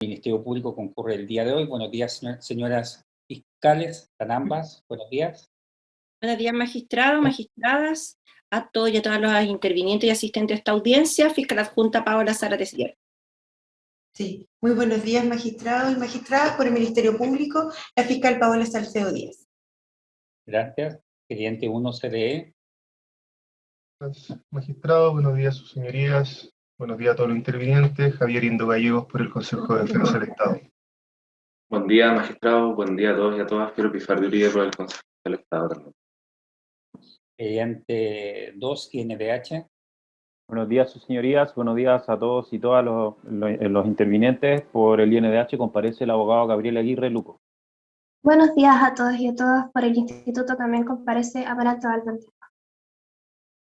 Ministerio Público concurre el día de hoy. Buenos días, señoras fiscales, están ambas. Buenos días. Buenos días, magistrados, magistradas, a todos y a todas los intervinientes y asistentes a esta audiencia. Fiscal adjunta Paola Zárate Sierra. Sí, muy buenos días, magistrados y magistradas, por el Ministerio Público, la fiscal Paola Salcedo Díaz. Gracias. Expediente 1 CDE. Magistrado, buenos días, sus señorías. Buenos días a todos los intervinientes. Javier Indo Gallegos, por el Consejo de Defensa del Estado. Buen día, magistrado. Buen día a todos y a todas. Piero Pifar de Uribe, por el Consejo del Estado también. Expediente 2 INDH. Buenos días, sus señorías. Buenos días a todos y todas los intervinientes. Por el INDH comparece el abogado Gabriel Aguirre Luco. Buenos días a todos y a todas. Por el instituto también comparece Amaranto Albantes.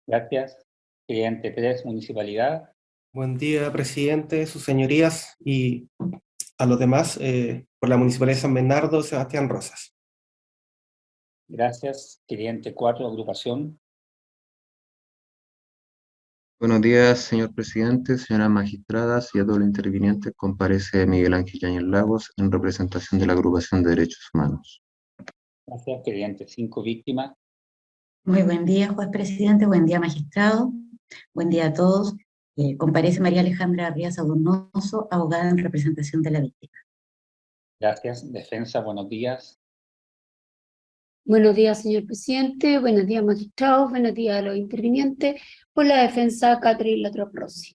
Gracias. Expediente 3 Municipalidad. Buen día, presidente, sus señorías y a los demás, por la Municipalidad de San Bernardo, Sebastián Rosas. Gracias. Expediente 4 Agrupación. Buenos días, señor presidente, señoras magistradas y a todos los intervinientes. Comparece Miguel Ángel Yáñez Lagos en representación de la Agrupación de Derechos Humanos. Gracias. Expediente 5 Víctimas. Muy buen día, juez presidente, buen día, magistrado, buen día a todos. Comparece María Alejandra Arriaza Donoso, abogada en representación de la víctima. Gracias. Defensa, buenos días. Buenos días, señor presidente, buenos días, magistrados, buenos días a los intervinientes. Por la defensa, Catherine Latrop Rossi.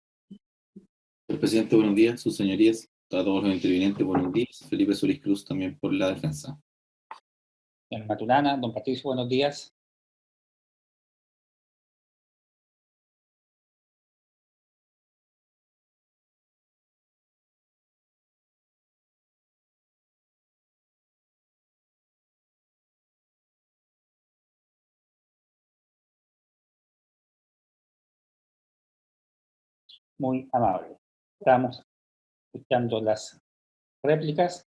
Señor presidente, buenos días, sus señorías, a todos los intervinientes, buenos días. Felipe Solís Cruz también por la defensa. En Maturana, don Patricio, buenos días. Muy amable. Estamos escuchando las réplicas.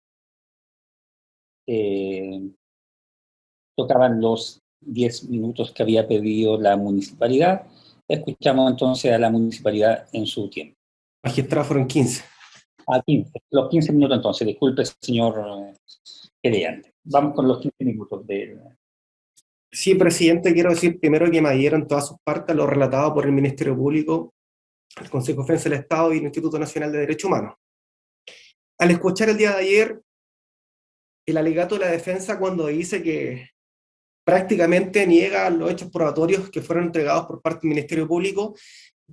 Tocaban los 10 minutos que había pedido la municipalidad. Escuchamos entonces a la municipalidad en su tiempo. Magistrado, fueron 15. 15. Los 15 minutos entonces. Disculpe, señor querellante. Vamos con los 15 minutos de... Sí, presidente, quiero decir primero que me adhieron todas sus partes lo relatado por el Ministerio Público, el Consejo de Defensa del Estado y el Instituto Nacional de Derechos Humanos. Al escuchar el día de ayer el alegato de la defensa cuando dice que prácticamente niega los hechos probatorios que fueron entregados por parte del Ministerio Público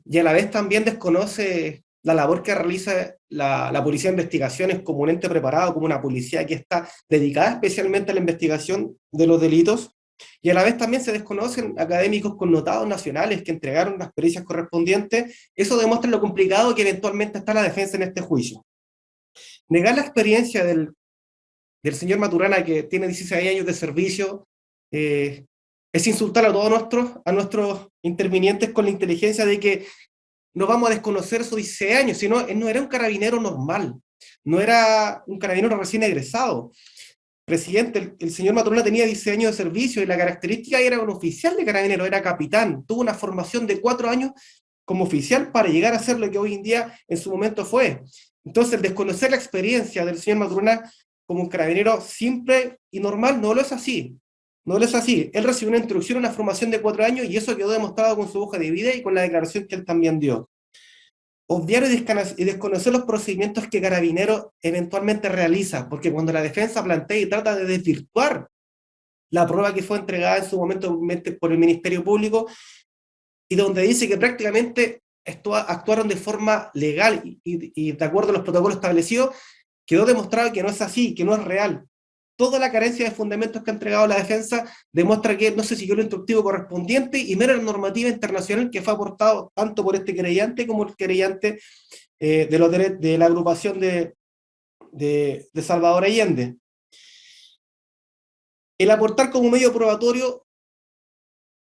y a la vez también desconoce la labor que realiza la Policía de Investigaciones como un ente preparado, como una policía que está dedicada especialmente a la investigación de los delitos, y a la vez también se desconocen académicos connotados nacionales que entregaron las pericias correspondientes. Eso demuestra lo complicado que eventualmente está la defensa en este juicio. Negar la experiencia del señor Maturana, que tiene 16 años de servicio, es insultar a todos nuestros intervinientes con la inteligencia de que no vamos a desconocer esos 16 años, sino él no era un carabinero normal, no era un carabinero recién egresado. Presidente, el señor Maturana tenía 16 años de servicio y la característica era un oficial de carabinero, era capitán, tuvo una formación de 4 años como oficial para llegar a ser lo que hoy en día en su momento fue. Entonces, el desconocer la experiencia del señor Maturana como un carabinero simple y normal no lo es así. No lo es así. Él recibió una instrucción, una formación de 4 años y eso quedó demostrado con su hoja de vida y con la declaración que él también dio. Obviar y desconocer los procedimientos que Carabinero eventualmente realiza, porque cuando la defensa plantea y trata de desvirtuar la prueba que fue entregada en su momento por el Ministerio Público, y donde dice que prácticamente actuaron de forma legal y de acuerdo a los protocolos establecidos, quedó demostrado que no es así, que no es real. Toda la carencia de fundamentos que ha entregado la defensa demuestra que no se siguió el instructivo correspondiente y mera la normativa internacional que fue aportado tanto por este querellante como el querellante de la agrupación de Salvador Allende. El aportar como medio probatorio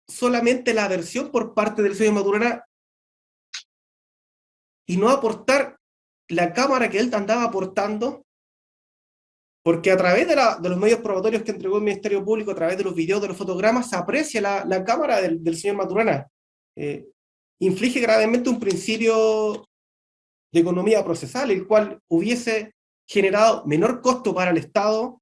solamente la versión por parte del señor Maturana y no aportar la cámara que él andaba aportando, porque a través de los medios probatorios que entregó el Ministerio Público, a través de los videos, de los fotogramas, se aprecia la cámara del señor Maturana. Inflige gravemente un principio de economía procesal, el cual hubiese generado menor costo para el Estado,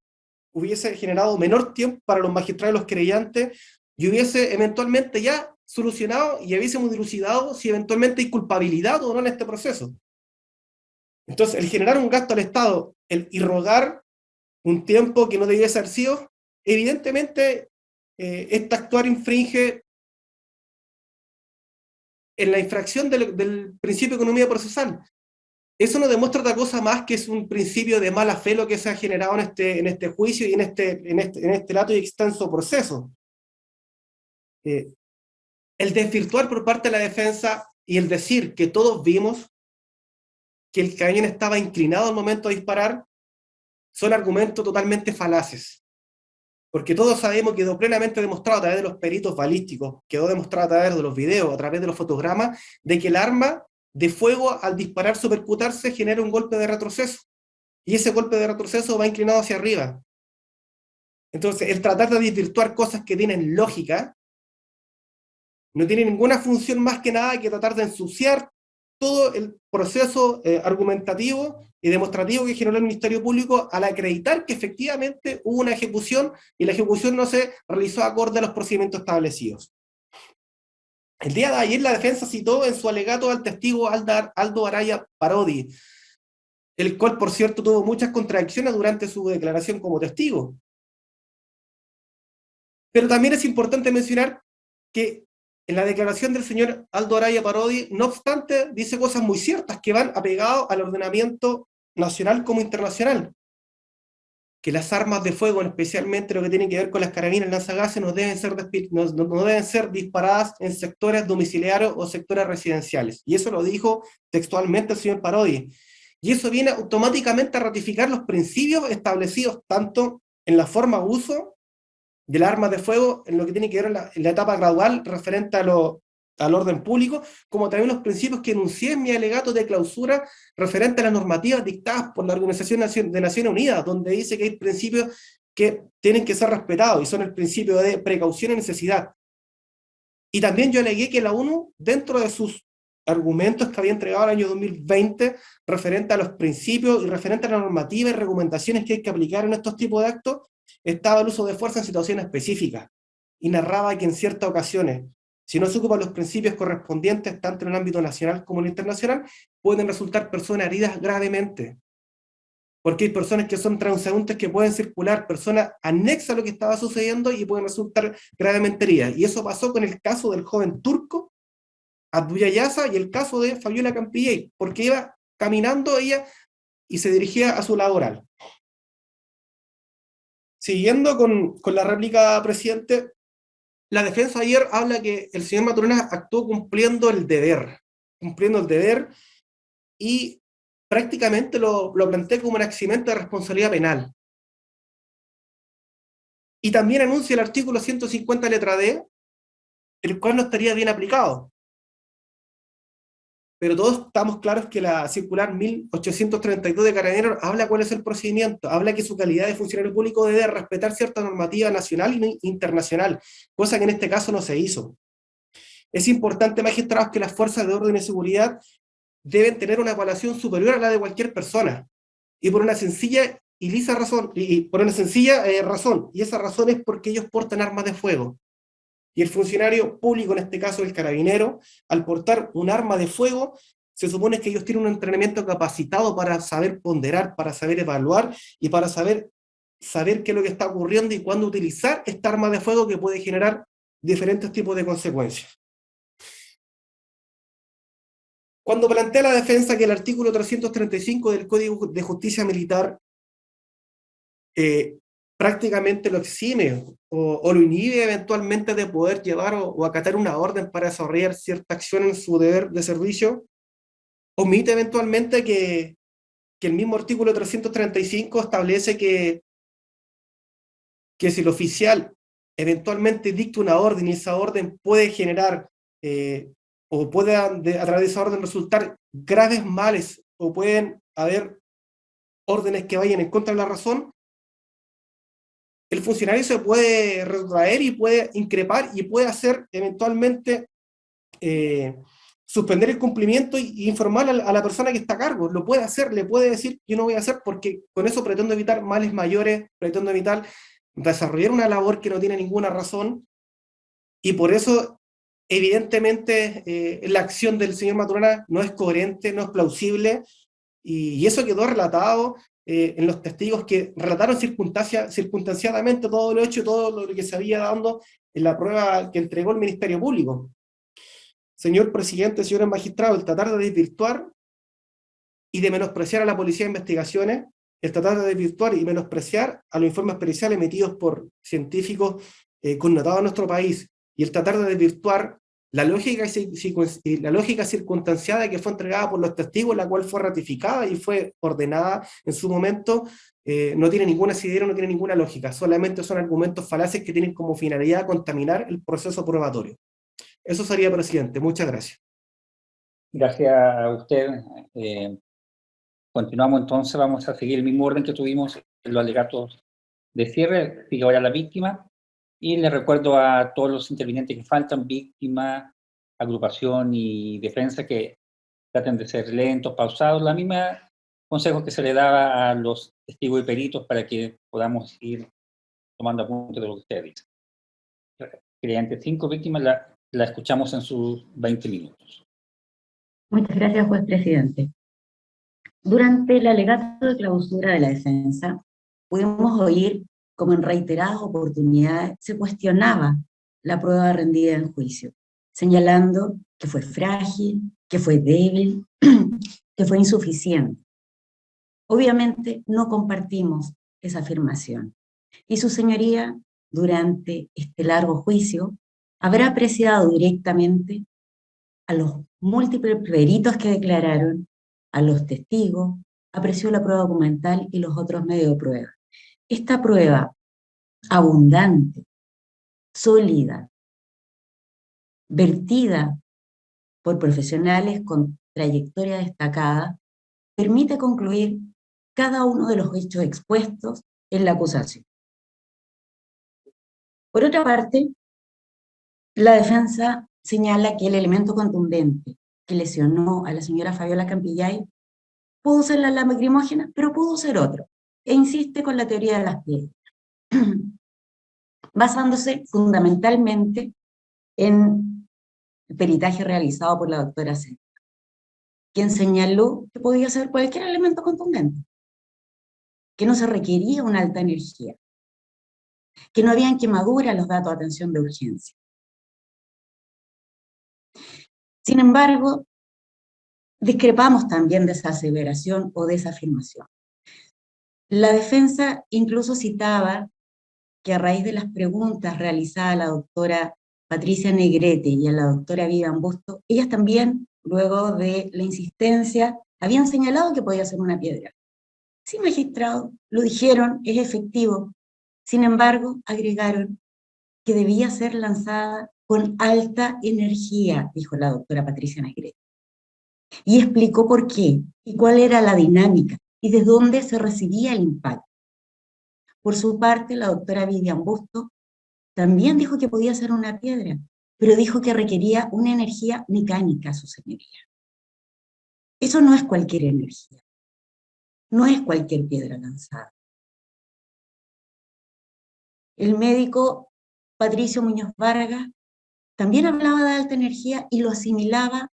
hubiese generado menor tiempo para los magistrados y los querellantes, y hubiese eventualmente ya solucionado y hubiésemos dilucidado si eventualmente hay culpabilidad o no en este proceso. Entonces, el generar un gasto al Estado, el irrogar un tiempo que no debiese haber sido, evidentemente este actuar infringe en la infracción del principio de economía procesal. Eso no demuestra otra cosa más que es un principio de mala fe lo que se ha generado en este juicio y en este lato y extenso proceso. El desvirtuar por parte de la defensa y el decir que todos vimos que el cañón estaba inclinado al momento de disparar son argumentos totalmente falaces. Porque todos sabemos, quedó plenamente demostrado a través de los peritos balísticos, quedó demostrado a través de los videos, a través de los fotogramas, de que el arma de fuego al disparar o percutarse genera un golpe de retroceso. Y ese golpe de retroceso va inclinado hacia arriba. Entonces, el tratar de desvirtuar cosas que tienen lógica no tiene ninguna función más que nada que tratar de ensuciar todo el proceso argumentativo y demostrativo que generó el Ministerio Público al acreditar que efectivamente hubo una ejecución y la ejecución no se realizó acorde a los procedimientos establecidos. El día de ayer la defensa citó en su alegato al testigo Aldo Araya Parodi, el cual por cierto tuvo muchas contradicciones durante su declaración como testigo. Pero también es importante mencionar que en la declaración del señor Aldo Araya Parodi, no obstante, dice cosas muy ciertas que van apegadas al ordenamiento nacional como internacional. Que las armas de fuego, especialmente lo que tiene que ver con las carabinas lanzagases, no deben ser disparadas en sectores domiciliarios o sectores residenciales. Y eso lo dijo textualmente el señor Parodi. Y eso viene automáticamente a ratificar los principios establecidos tanto en la forma de uso del arma de fuego, en lo que tiene que ver en la etapa gradual referente al orden público, como también los principios que enuncié en mi alegato de clausura referente a las normativas dictadas por la Organización de Naciones Unidas, donde dice que hay principios que tienen que ser respetados, y son el principio de precaución y necesidad. Y también yo alegué que la ONU, dentro de sus argumentos que había entregado el año 2020, referente a los principios y referente a la normativa y recomendaciones que hay que aplicar en estos tipos de actos, estaba el uso de fuerza en situaciones específicas, y narraba que en ciertas ocasiones, si no se ocupan los principios correspondientes, tanto en el ámbito nacional como en el internacional, pueden resultar personas heridas gravemente. Porque hay personas que son transeúntes que pueden circular, personas anexas a lo que estaba sucediendo y pueden resultar gravemente heridas. Y eso pasó con el caso del joven turco, Abduyayasa, y el caso de Fabiola Campillay, porque iba caminando ella y se dirigía a su laboral. Siguiendo con la réplica, presidente, la defensa ayer habla que el señor Maturones actuó cumpliendo el deber, y prácticamente lo plantea como un accidente de responsabilidad penal. Y también anuncia el artículo 150 letra D, el cual no estaría bien aplicado. Pero todos estamos claros que la circular 1832 de Carabineros habla cuál es el procedimiento, habla que su calidad de funcionario público debe respetar cierta normativa nacional e internacional, cosa que en este caso no se hizo. Es importante, magistrados, que las fuerzas de orden y seguridad deben tener una evaluación superior a la de cualquier persona, y por una sencilla y lisa razón, y esa razón es porque ellos portan armas de fuego. Y el funcionario público, en este caso el carabinero, al portar un arma de fuego, se supone que ellos tienen un entrenamiento capacitado para saber ponderar, para saber evaluar y para saber qué es lo que está ocurriendo y cuándo utilizar esta arma de fuego que puede generar diferentes tipos de consecuencias. Cuando plantea la defensa que el artículo 335 del Código de Justicia Militar prácticamente lo exime o lo inhibe eventualmente de poder llevar o acatar una orden para desarrollar cierta acción en su deber de servicio, omite eventualmente que el mismo artículo 335 establece que si el oficial eventualmente dicta una orden y esa orden puede generar o puede a través de esa orden resultar graves males o pueden haber órdenes que vayan en contra de la razón, el funcionario se puede retrotraer y puede increpar y puede hacer eventualmente suspender el cumplimiento y informar a la persona que está a cargo. Lo puede hacer, le puede decir, yo no voy a hacer porque con eso pretendo evitar males mayores, pretendo evitar desarrollar una labor que no tiene ninguna razón, y por eso, evidentemente, la acción del señor Maturana no es coherente, no es plausible, y eso quedó relatado en los testigos que relataron circunstanciadamente todo lo hecho, todo lo que se había dado en la prueba que entregó el Ministerio Público. Señor presidente, señores magistrados, el tratar de desvirtuar y de menospreciar a la Policía de Investigaciones, el tratar de desvirtuar y menospreciar a los informes periciales emitidos por científicos connotados en nuestro país, y el tratar de desvirtuar la lógica circunstanciada que fue entregada por los testigos, la cual fue ratificada y fue ordenada en su momento, no tiene ningún asidero, no tiene ninguna lógica, solamente son argumentos falaces que tienen como finalidad contaminar el proceso probatorio. Eso sería, presidente. Muchas gracias. Gracias a usted. Continuamos entonces, vamos a seguir el mismo orden que tuvimos en los alegatos de cierre. Sigue ahora la víctima. Y le recuerdo a todos los intervinientes que faltan, víctima, agrupación y defensa, que traten de ser lentos, pausados. La misma consejo que se le daba a los testigos y peritos para que podamos ir tomando apuntes de lo que usted dice. Cliente 5, víctimas, la escuchamos en sus 20 minutos. Muchas gracias, juez presidente. Durante el alegato de clausura de la defensa, pudimos oír como en reiteradas oportunidades se cuestionaba la prueba rendida en juicio, señalando que fue frágil, que fue débil, que fue insuficiente. Obviamente no compartimos esa afirmación, y su señoría, durante este largo juicio, habrá apreciado directamente a los múltiples peritos que declararon, a los testigos, apreció la prueba documental y los otros medios de prueba. Esta prueba abundante, sólida, vertida por profesionales con trayectoria destacada, permite concluir cada uno de los hechos expuestos en la acusación. Por otra parte, la defensa señala que el elemento contundente que lesionó a la señora Fabiola Campillay pudo ser la lacrimógena, pero pudo ser otro, e insiste con la teoría de las piedras, basándose fundamentalmente en el peritaje realizado por la doctora Zeta, quien señaló que podía ser cualquier elemento contundente, que no se requería una alta energía, que no habían quemaduras los datos de atención de urgencia. Sin embargo, discrepamos también de esa aseveración o de esa afirmación. La defensa incluso citaba que a raíz de las preguntas realizadas a la doctora Patricia Negrete y a la doctora Vivian Busto, ellas también, luego de la insistencia, habían señalado que podía ser una piedra. Sí, magistrado, lo dijeron, es efectivo. Sin embargo, agregaron que debía ser lanzada con alta energía, dijo la doctora Patricia Negrete. Y explicó por qué, y cuál era la dinámica, y de dónde se recibía el impacto. Por su parte, la doctora Vivian Busto también dijo que podía ser una piedra, pero dijo que requería una energía mecánica, su señoría. Eso no es cualquier energía, no es cualquier piedra lanzada. El médico Patricio Muñoz Vargas también hablaba de alta energía y lo asimilaba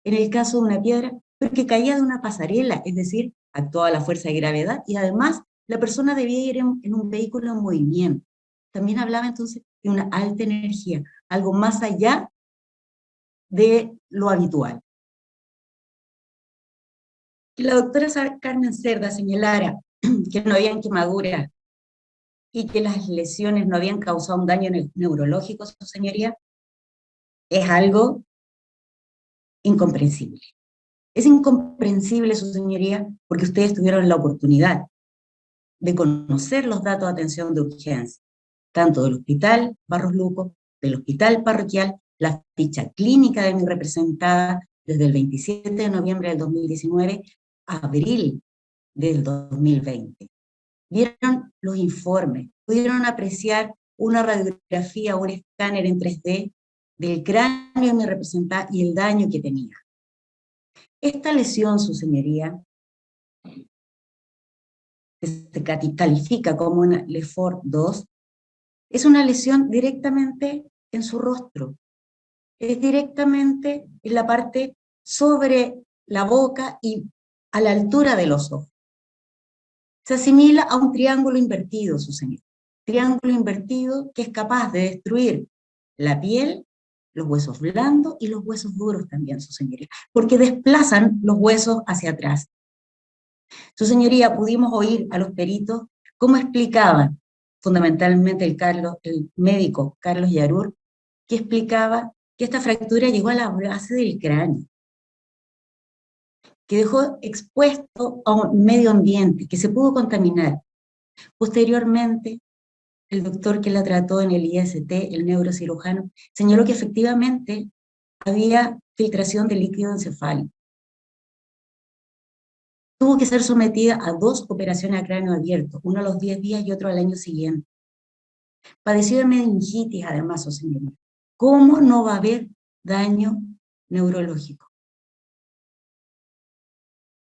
en el caso de una piedra, porque caía de una pasarela, es decir, actuaba la fuerza de gravedad y además la persona debía ir en un vehículo en movimiento. También hablaba entonces de una alta energía, algo más allá de lo habitual. Que la doctora Carmen Cerda señalara que no habían quemaduras y que las lesiones no habían causado un daño neurológico, su señoría, es algo incomprensible. Es incomprensible, su señoría, porque ustedes tuvieron la oportunidad de conocer los datos de atención de urgencia, tanto del Hospital Barros Luco, del Hospital Parroquial, la ficha clínica de mi representada desde el 27 de noviembre del 2019 a abril del 2020. Vieron los informes, pudieron apreciar una radiografía o un escáner en 3D del cráneo me representaba y el daño que tenía. Esta lesión, su señoría, se califica como una Lefort 2, es una lesión directamente en su rostro, es directamente en la parte sobre la boca y a la altura de los ojos. Se asimila a un triángulo invertido, su señoría. Triángulo invertido que es capaz de destruir la piel, los huesos blandos y los huesos duros también, su señoría, porque desplazan los huesos hacia atrás. Su señoría, pudimos oír a los peritos cómo explicaban, fundamentalmente el médico Carlos Yarur, que explicaba que esta fractura llegó a la base del cráneo, que dejó expuesto a un medio ambiente, que se pudo contaminar. Posteriormente, el doctor que la trató en el IST, el neurocirujano, señaló que efectivamente había filtración de líquido encefálico. Tuvo que ser sometida a 2 operaciones a cráneo abierto, uno a los 10 días y otro al año siguiente. Padeció de meningitis, además, su señoría. ¿Cómo no va a haber daño neurológico?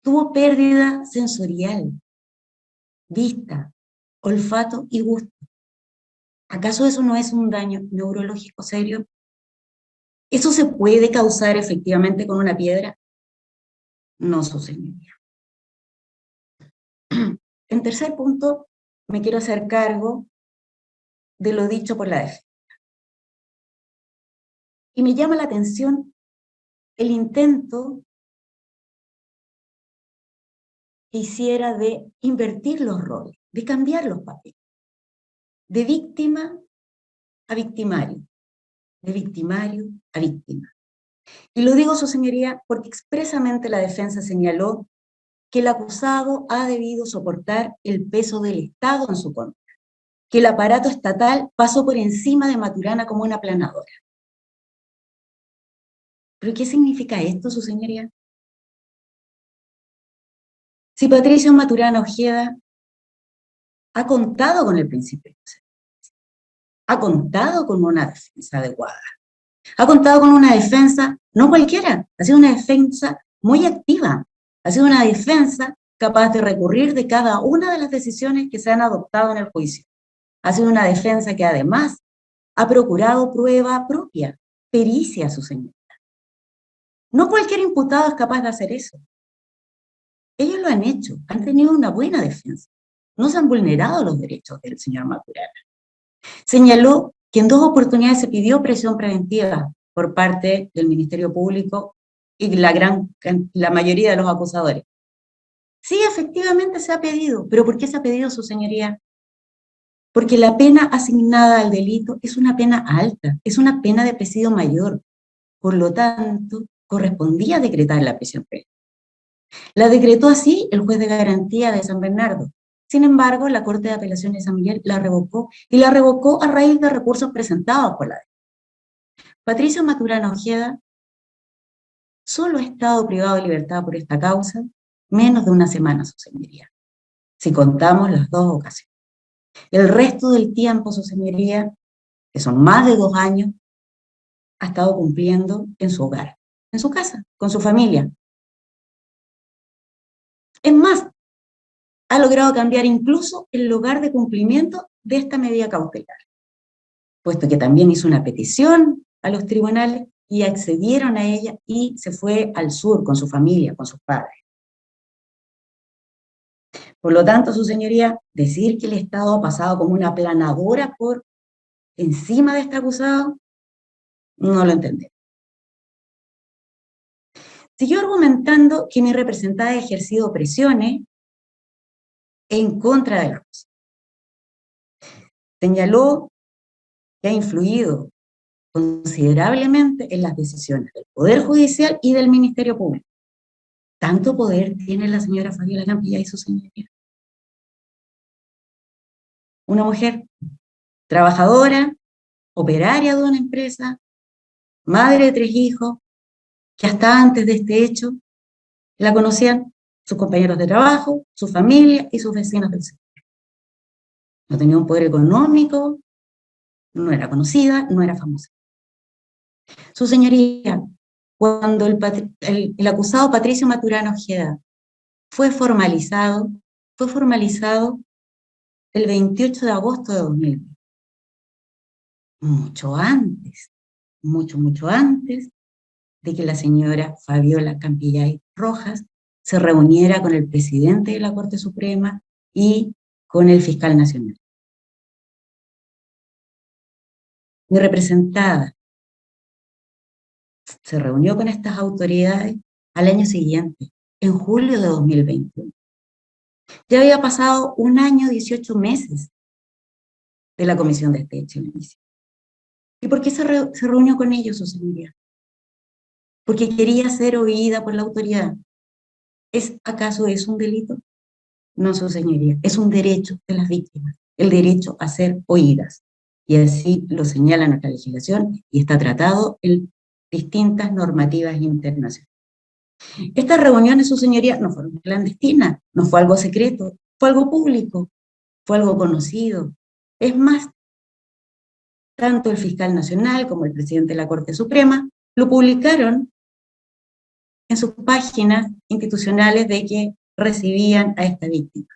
Tuvo pérdida sensorial, vista, olfato y gusto. ¿Acaso eso no es un daño neurológico serio? ¿Eso se puede causar efectivamente con una piedra? No, su señoría. En tercer punto, me quiero hacer cargo de lo dicho por la defensa. Y me llama la atención el intento que hiciera de invertir los roles, de cambiar los papeles, de víctima a victimario, de victimario a víctima. Y lo digo, su señoría, porque expresamente la defensa señaló que el acusado ha debido soportar el peso del Estado en su contra, que el aparato estatal pasó por encima de Maturana como una aplanadora. ¿Pero qué significa esto, su señoría? Si Patricio Maturana Ojeda ha contado con el principio de inocencia, ha contado con una defensa adecuada, ha contado con una defensa, no cualquiera, ha sido una defensa muy activa, ha sido una defensa capaz de recurrir de cada una de las decisiones que se han adoptado en el juicio. Ha sido una defensa que además ha procurado prueba propia, pericia, su señoría. No cualquier imputado es capaz de hacer eso. Ellos lo han hecho, han tenido una buena defensa. No se han vulnerado los derechos del señor Maturana. Señaló que en 2 oportunidades se pidió prisión preventiva por parte del Ministerio Público y la mayoría de los acusadores. Sí, efectivamente se ha pedido, pero ¿por qué se ha pedido, su señoría? Porque la pena asignada al delito es una pena alta, es una pena de presidio mayor. Por lo tanto, correspondía decretar la prisión preventiva. La decretó así el juez de garantía de San Bernardo. Sin embargo, la Corte de Apelaciones de San Miguel la revocó, y la revocó a raíz de recursos presentados por la defensa. Patricio Maturana Ojeda solo ha estado privado de libertad por esta causa menos de una semana, su señoría, si contamos las 2 ocasiones. El resto del tiempo, su señoría, que son más de 2 años, ha estado cumpliendo en su hogar, en su casa, con su familia. Es más, ha logrado cambiar incluso el lugar de cumplimiento de esta medida cautelar, puesto que también hizo una petición a los tribunales y accedieron a ella y se fue al sur con su familia, con sus padres. Por lo tanto, su señoría, decir que el Estado ha pasado como una aplanadora por encima de este acusado, no lo entendemos. Siguió argumentando que mi representada ha ejercido presiones en contra de la acusación. Señaló que ha influido considerablemente en las decisiones del Poder Judicial y del Ministerio Público. ¿Tanto poder tiene la señora Fabiola Campilla y su señoría? Una mujer trabajadora, operaria de una empresa, madre de 3 hijos, que hasta antes de este hecho la conocían sus compañeros de trabajo, su familia y sus vecinos del sector. No tenía un poder económico, no era conocida, no era famosa. Su señoría, cuando el acusado Patricio Maturano Ojeda fue formalizado el 28 de agosto de 2020. Mucho antes de que la señora Fabiola Campillay Rojas se reuniera con el presidente de la Corte Suprema y con el fiscal nacional. Mi representada se reunió con estas autoridades al año siguiente, en julio de 2021. Ya había pasado 1 año, 18 meses de la comisión de este hecho ilícito. ¿Y por qué se reunió con ellos, su señoría? Porque quería ser oída por la autoridad. ¿Acaso es un delito? No, su señoría, es un derecho de las víctimas, el derecho a ser oídas. Y así lo señala nuestra legislación y está tratado en distintas normativas internacionales. Estas reuniones, su señoría, no fueron clandestinas, no fue algo secreto, fue algo público, fue algo conocido. Es más, tanto el fiscal nacional como el presidente de la Corte Suprema lo publicaron en sus páginas institucionales de que recibían a esta víctima.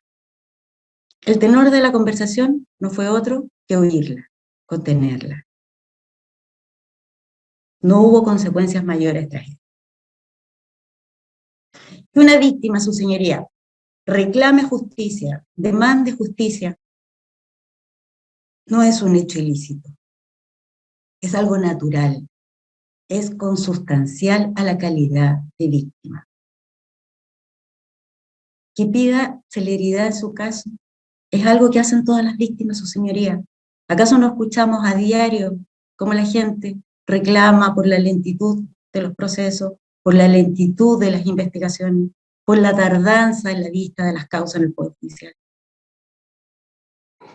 El tenor de la conversación no fue otro que oírla, contenerla. No hubo consecuencias mayores tras esto. Que una víctima, su señoría, reclame justicia, demande justicia, no es un hecho ilícito. Es algo natural, es consustancial a la calidad de víctima. Que pida celeridad en su caso, es algo que hacen todas las víctimas, su señoría. ¿Acaso no escuchamos a diario cómo la gente reclama por la lentitud de los procesos, por la lentitud de las investigaciones, por la tardanza en la vista de las causas en el Poder Judicial?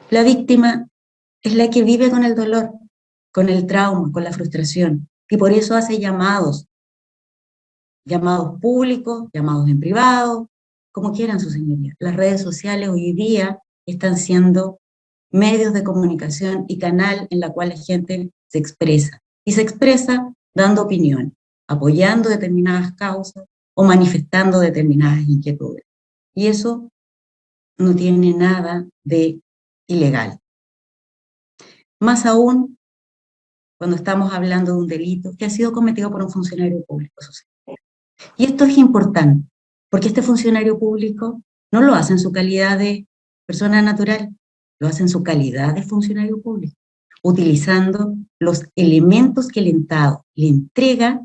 La víctima es la que vive con el dolor, con el trauma, con la frustración, y por eso hace llamados públicos, llamados en privado, como quieran, su señoría. Las redes sociales hoy día están siendo medios de comunicación y canal en la cual la gente se expresa. Y se expresa dando opinión, apoyando determinadas causas o manifestando determinadas inquietudes. Y eso no tiene nada de ilegal. Más aún cuando estamos hablando de un delito que ha sido cometido por un funcionario público. Y esto es importante, porque este funcionario público no lo hace en su calidad de persona natural, lo hace en su calidad de funcionario público, utilizando los elementos que el Estado le entrega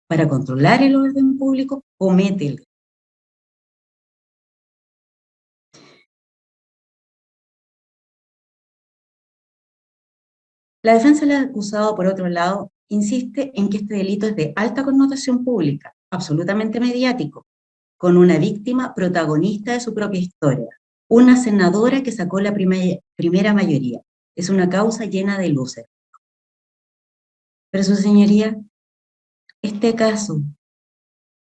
para controlar el orden público, comete el delito. La defensa del acusado, por otro lado, insiste en que este delito es de alta connotación pública, absolutamente mediático, con una víctima protagonista de su propia historia, una senadora que sacó la primera mayoría. Es una causa llena de luces. Pero, su señoría, este caso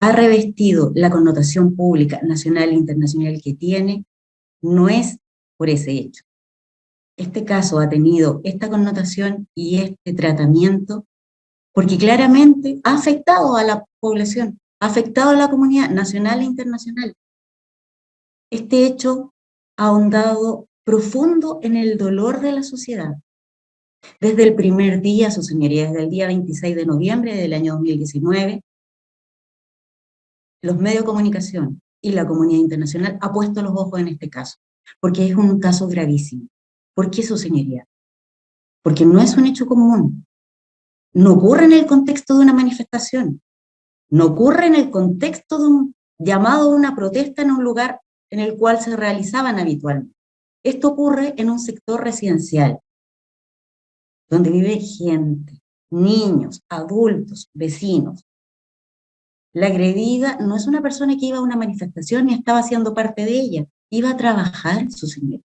ha revestido la connotación pública, nacional e internacional que tiene, no es por ese hecho. Este caso ha tenido esta connotación y este tratamiento porque claramente ha afectado a la población, ha afectado a la comunidad nacional e internacional. Este hecho ha ahondado profundo en el dolor de la sociedad. Desde el primer día, su señoría, desde el día 26 de noviembre del año 2019, los medios de comunicación y la comunidad internacional ha puesto los ojos en este caso, porque es un caso gravísimo. ¿Por qué, su señoría? Porque no es un hecho común. No ocurre en el contexto de una manifestación. No ocurre en el contexto de un llamado a una protesta en un lugar en el cual se realizaban habitualmente. Esto ocurre en un sector residencial, donde vive gente, niños, adultos, vecinos. La agredida no es una persona que iba a una manifestación ni estaba siendo parte de ella, iba a trabajar, su señoría.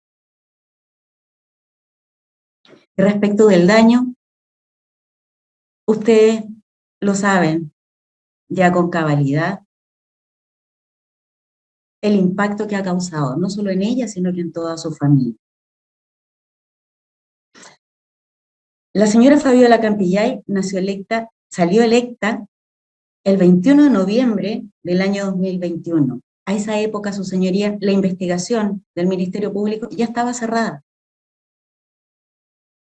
Respecto del daño, ustedes lo saben ya con cabalidad, el impacto que ha causado, no solo en ella, sino que en toda su familia. La señora Fabiola Campillay nació electa salió electa el 21 de noviembre del año 2021. A esa época, su señoría, la investigación del Ministerio Público ya estaba cerrada.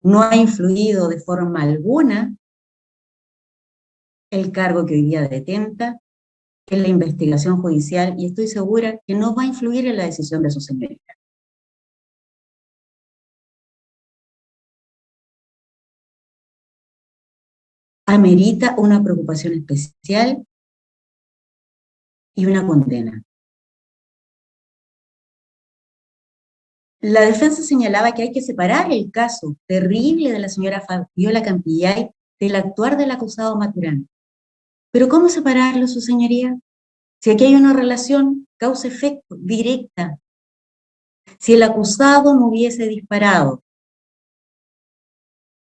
No ha influido de forma alguna el cargo que hoy día detenta en la investigación judicial, y estoy segura que no va a influir en la decisión de su señoría. Amerita una preocupación especial y una condena. La defensa señalaba que hay que separar el caso terrible de la señora Fabiola Campillay del actuar del acusado Maturana. ¿Pero cómo separarlo, su señoría? Si aquí hay una relación causa-efecto directa. Si el acusado no hubiese disparado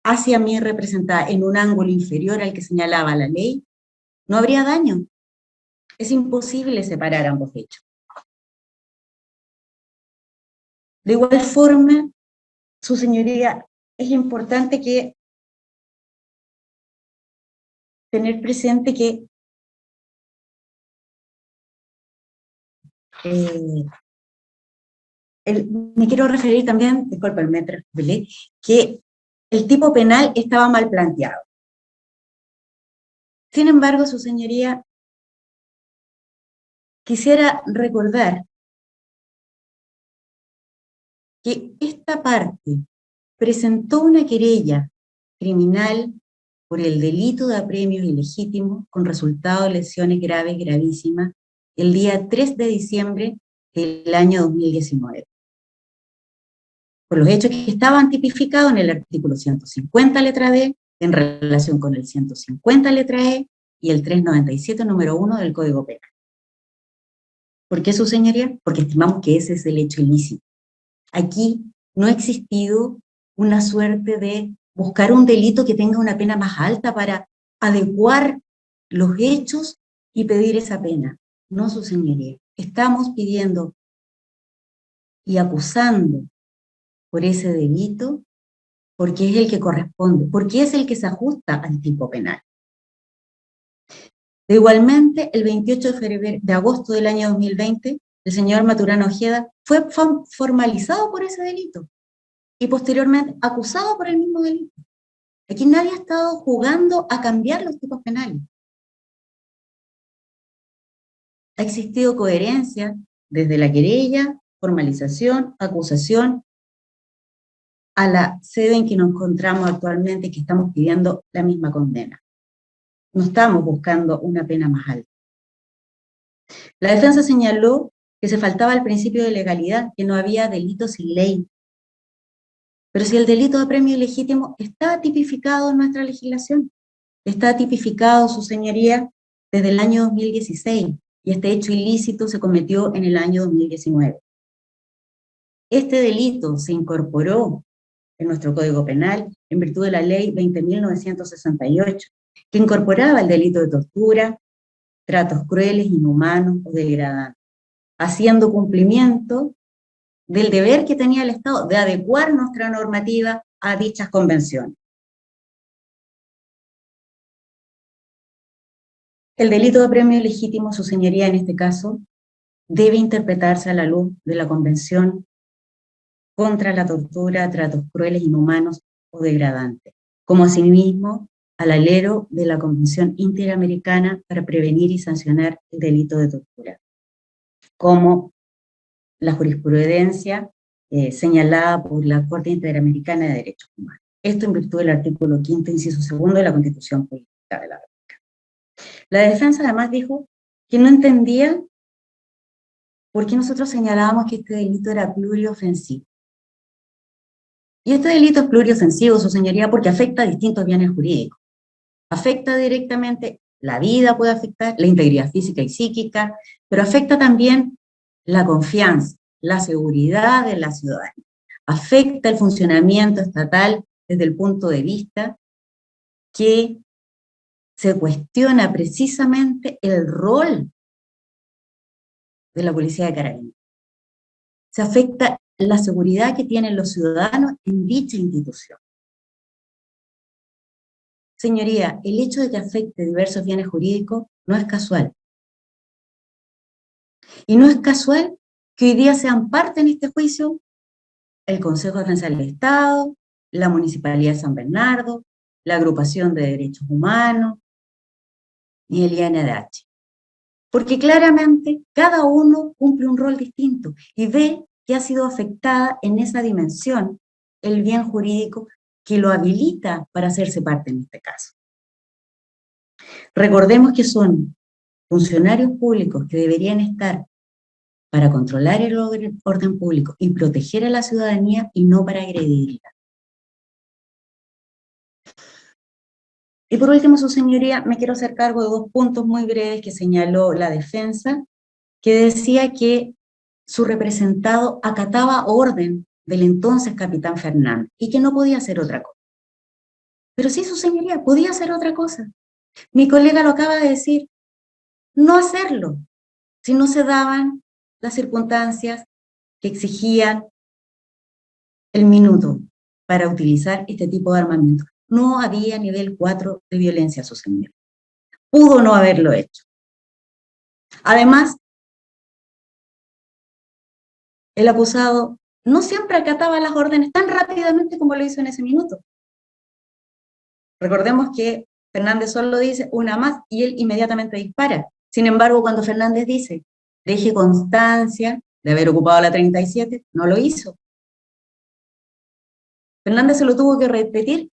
hacia mi representada en un ángulo inferior al que señalaba la ley, no habría daño. Es imposible separar ambos hechos. De igual forma, su señoría, es importante que tener presente que me quiero referir también, discúlpenme, que el tipo penal estaba mal planteado. Sin embargo, su señoría, quisiera recordar que esta parte presentó una querella criminal por el delito de apremios ilegítimos con resultado de lesiones graves, gravísimas, el día 3 de diciembre del año 2019. Por los hechos que estaban tipificados en el artículo 150 letra D, en relación con el 150 letra E y el 397 número 1 del Código Penal. ¿Por qué, su señoría? Porque estimamos que ese es el hecho ilícito. Aquí no ha existido una suerte de buscar un delito que tenga una pena más alta para adecuar los hechos y pedir esa pena. No, su señoría. Estamos pidiendo y acusando por ese delito porque es el que corresponde, porque es el que se ajusta al tipo penal. Igualmente, el 28 de agosto del año 2020, el señor Maturana Ojeda fue formalizado por ese delito y posteriormente acusado por el mismo delito. Aquí nadie ha estado jugando a cambiar los tipos penales. Ha existido coherencia desde la querella, formalización, acusación, a la sede en que nos encontramos actualmente, que estamos pidiendo la misma condena. No estamos buscando una pena más alta. La defensa señaló que se faltaba el principio de legalidad, que no había delito sin ley. Pero si el delito de apremio ilegítimo está tipificado en nuestra legislación, está tipificado, su señoría, desde el año 2016, y este hecho ilícito se cometió en el año 2019. Este delito se incorporó en nuestro Código Penal en virtud de la Ley 20.968, que incorporaba el delito de tortura, tratos crueles, inhumanos o degradantes, haciendo cumplimiento del deber que tenía el Estado de adecuar nuestra normativa a dichas convenciones. El delito de apremio ilegítimo, su señoría, en este caso, debe interpretarse a la luz de la Convención contra la tortura, tratos crueles, inhumanos o degradantes, como asimismo al alero de la Convención Interamericana para prevenir y sancionar el delito de tortura, como la jurisprudencia señalada por la Corte Interamericana de Derechos Humanos. Esto en virtud del artículo 5º, inciso 2 de la Constitución Política de la República. La defensa además dijo que no entendía por qué nosotros señalábamos que este delito era pluriofensivo. Y este delito es pluriofensivo, su señoría, porque afecta a distintos bienes jurídicos. Afecta directamente la vida, puede afectar la integridad física y psíquica, pero afecta también la confianza, la seguridad de la ciudadanía. Afecta el funcionamiento estatal desde el punto de vista que se cuestiona precisamente el rol de la Policía de Carabineros. Se afecta la seguridad que tienen los ciudadanos en dicha institución. Señoría, el hecho de que afecte diversos bienes jurídicos no es casual. Y no es casual que hoy día sean parte en este juicio el Consejo de Defensa del Estado, la Municipalidad de San Bernardo, la Agrupación de Derechos Humanos y el INDH. Porque claramente cada uno cumple un rol distinto y ve que ha sido afectada en esa dimensión el bien jurídico que lo habilita para hacerse parte en este caso. Recordemos que son funcionarios públicos que deberían estar para controlar el orden público y proteger a la ciudadanía y no para agredirla. Y por último, su señoría, me quiero hacer cargo de 2 puntos muy breves que señaló la defensa, que decía que su representado acataba orden del entonces capitán Fernández y que no podía hacer otra cosa. Pero sí, su señoría, podía hacer otra cosa. Mi colega lo acaba de decir, no hacerlo, si no se daban las circunstancias que exigían el minuto para utilizar este tipo de armamento. No había nivel 4 de violencia, su señoría. Pudo no haberlo hecho. Además, el acusado no siempre acataba las órdenes tan rápidamente como lo hizo en ese minuto. Recordemos que Fernández solo dice una más y él inmediatamente dispara. Sin embargo, cuando Fernández dice, deje constancia de haber ocupado la 37, no lo hizo. Fernández se lo tuvo que repetir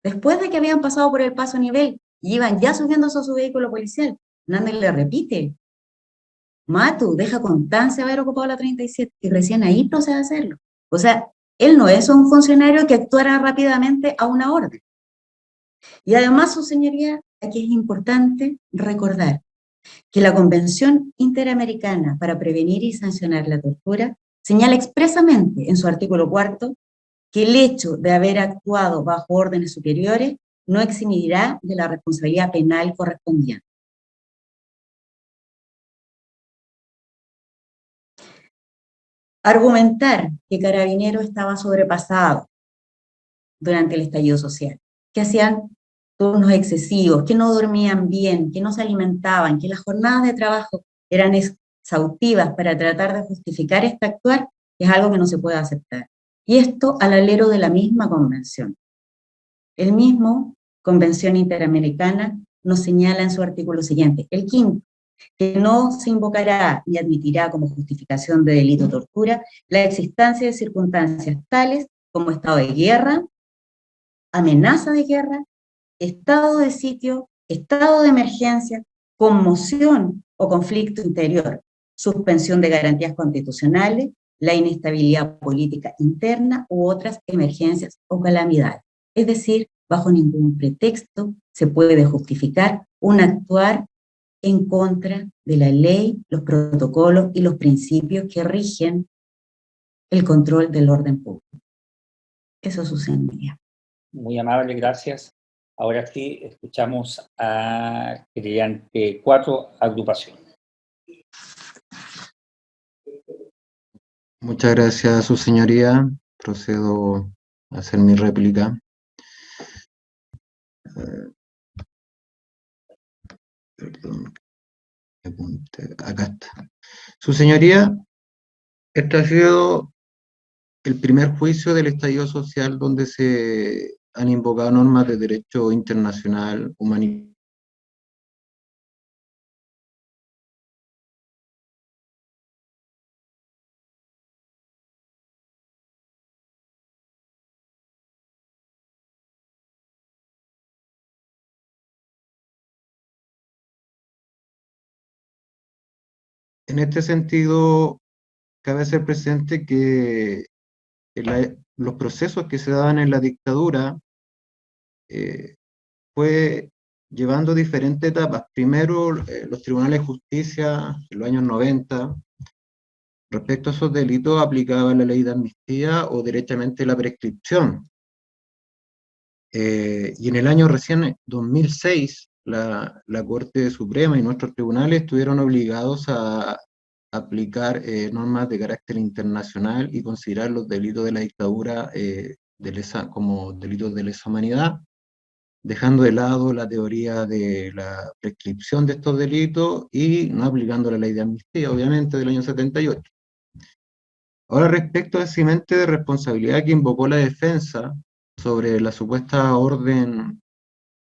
después de que habían pasado por el paso a nivel y iban ya subiéndose a su vehículo policial. Fernández le repite, Matu, deja constancia de haber ocupado la 37 y recién ahí procede a hacerlo. O sea, él no es un funcionario que actuara rápidamente a una orden. Y además, su señoría, aquí es importante recordar que la Convención Interamericana para Prevenir y Sancionar la Tortura señala expresamente en su artículo 4 que el hecho de haber actuado bajo órdenes superiores no eximirá de la responsabilidad penal correspondiente. Argumentar que Carabineros estaba sobrepasado durante el estallido social, que hacían turnos excesivos, que no dormían bien, que no se alimentaban, que las jornadas de trabajo eran exhaustivas para tratar de justificar este actuar, es algo que no se puede aceptar. Y esto al alero de la misma convención. El mismo Convención Interamericana nos señala en su artículo siguiente, el 5º, que no se invocará ni admitirá como justificación de delito de tortura la existencia de circunstancias tales como estado de guerra, amenaza de guerra, estado de sitio, estado de emergencia, conmoción o conflicto interior, suspensión de garantías constitucionales, la inestabilidad política interna u otras emergencias o calamidades. Es decir, bajo ningún pretexto se puede justificar un actuar en contra de la ley, los protocolos y los principios que rigen el control del orden público. Eso sucedería. Muy amable, gracias. Ahora sí, escuchamos a querellante 4, agrupación. Muchas gracias, su señoría. Procedo a hacer mi réplica. Perdón. Acá está. Su señoría, este ha sido el primer juicio del estallido social donde se han invocado normas de derecho internacional humanitario. En este sentido, cabe hacer presente que los procesos que se daban en la dictadura fue llevando diferentes etapas. Primero, los tribunales de justicia en los años 90, respecto a esos delitos, aplicaban la ley de amnistía o directamente la prescripción. Y en el año recién 2006, la Corte Suprema y nuestros tribunales estuvieron obligados a aplicar normas de carácter internacional y considerar los delitos de la dictadura como delitos de lesa humanidad. dejando de lado la teoría de la prescripción de estos delitos y no aplicando la ley de amnistía, obviamente, del año 78. Ahora, respecto al eximente de responsabilidad que invocó la defensa sobre la supuesta orden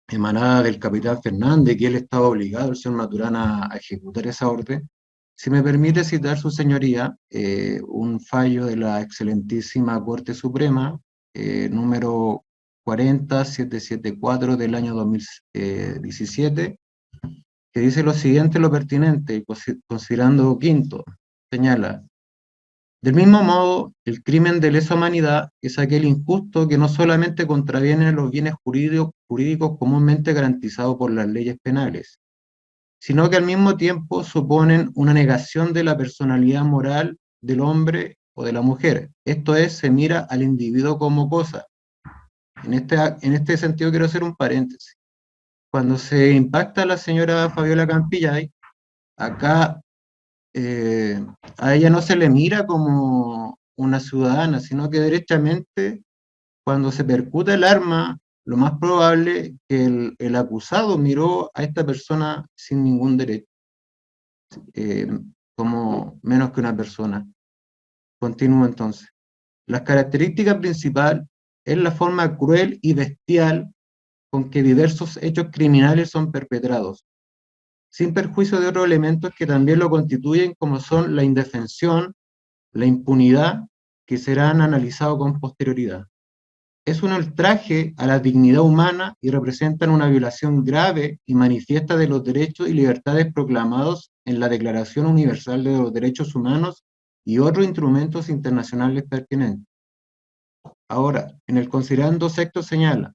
emanada del capitán Fernández, que él estaba obligado, el señor Maturana, a ejecutar esa orden, si me permite citar, su señoría, un fallo de la excelentísima Corte Suprema, número 40774 del año 2017, que dice lo siguiente, lo pertinente, considerando quinto, señala: del mismo modo, el crimen de lesa humanidad es aquel injusto que no solamente contraviene los bienes jurídicos comúnmente garantizados por las leyes penales, sino que al mismo tiempo suponen una negación de la personalidad moral del hombre o de la mujer. Esto es, se mira al individuo como cosa. En este sentido quiero hacer un paréntesis. Cuando se impacta a la señora Fabiola Campillay, acá a ella no se le mira como una ciudadana, sino que derechamente, cuando se percuta el arma, lo más probable es que el acusado miró a esta persona sin ningún derecho, como menos que una persona. Continúo entonces. Las características principales es la forma cruel y bestial con que diversos hechos criminales son perpetrados, sin perjuicio de otros elementos que también lo constituyen, como son la indefensión, la impunidad, que serán analizados con posterioridad. Es un ultraje a la dignidad humana y representan una violación grave y manifiesta de los derechos y libertades proclamados en la Declaración Universal de los Derechos Humanos y otros instrumentos internacionales pertinentes. Ahora, en el considerando sexto señala: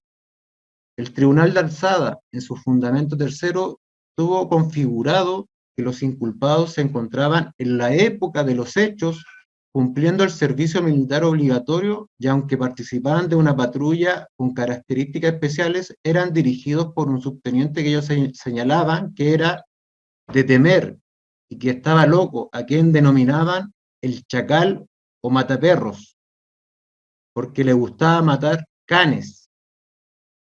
el Tribunal de Alzada, en su fundamento tercero, tuvo configurado que los inculpados se encontraban en la época de los hechos cumpliendo el servicio militar obligatorio, y aunque participaban de una patrulla con características especiales, eran dirigidos por un subteniente que ellos señalaban que era de temer y que estaba loco, a quien denominaban el chacal o mataperros, porque le gustaba matar canes.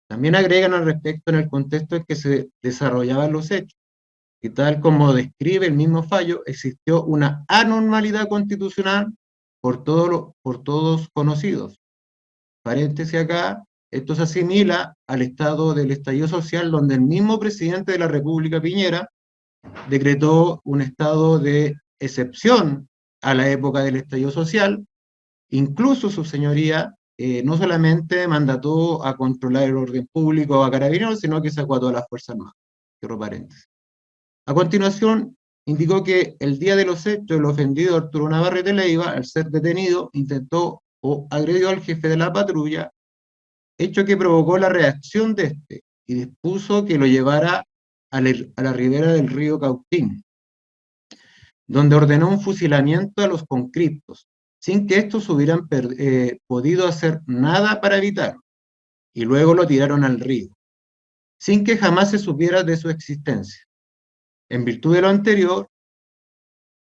También agregan al respecto en el contexto en que se desarrollaban los hechos, y tal como describe el mismo fallo, existió una anormalidad constitucional por todos conocidos. Paréntesis acá, esto se asimila al estado del estallido social, donde el mismo presidente de la República, Piñera, decretó un estado de excepción a la época del estallido social. Incluso su señoría no solamente mandató a controlar el orden público a carabineros, sino que sacó a todas las Fuerzas Armadas. Cierro paréntesis. A continuación, indicó que el día de los hechos, el ofendido Arturo Navarrete Leiva, al ser detenido, intentó o agredió al jefe de la patrulla, hecho que provocó la reacción de este, y dispuso que lo llevara a la ribera del río Cautín, donde ordenó un fusilamiento a los conscriptos, sin que estos hubieran podido hacer nada para evitarlo, y luego lo tiraron al río, sin que jamás se supiera de su existencia. En virtud de lo anterior,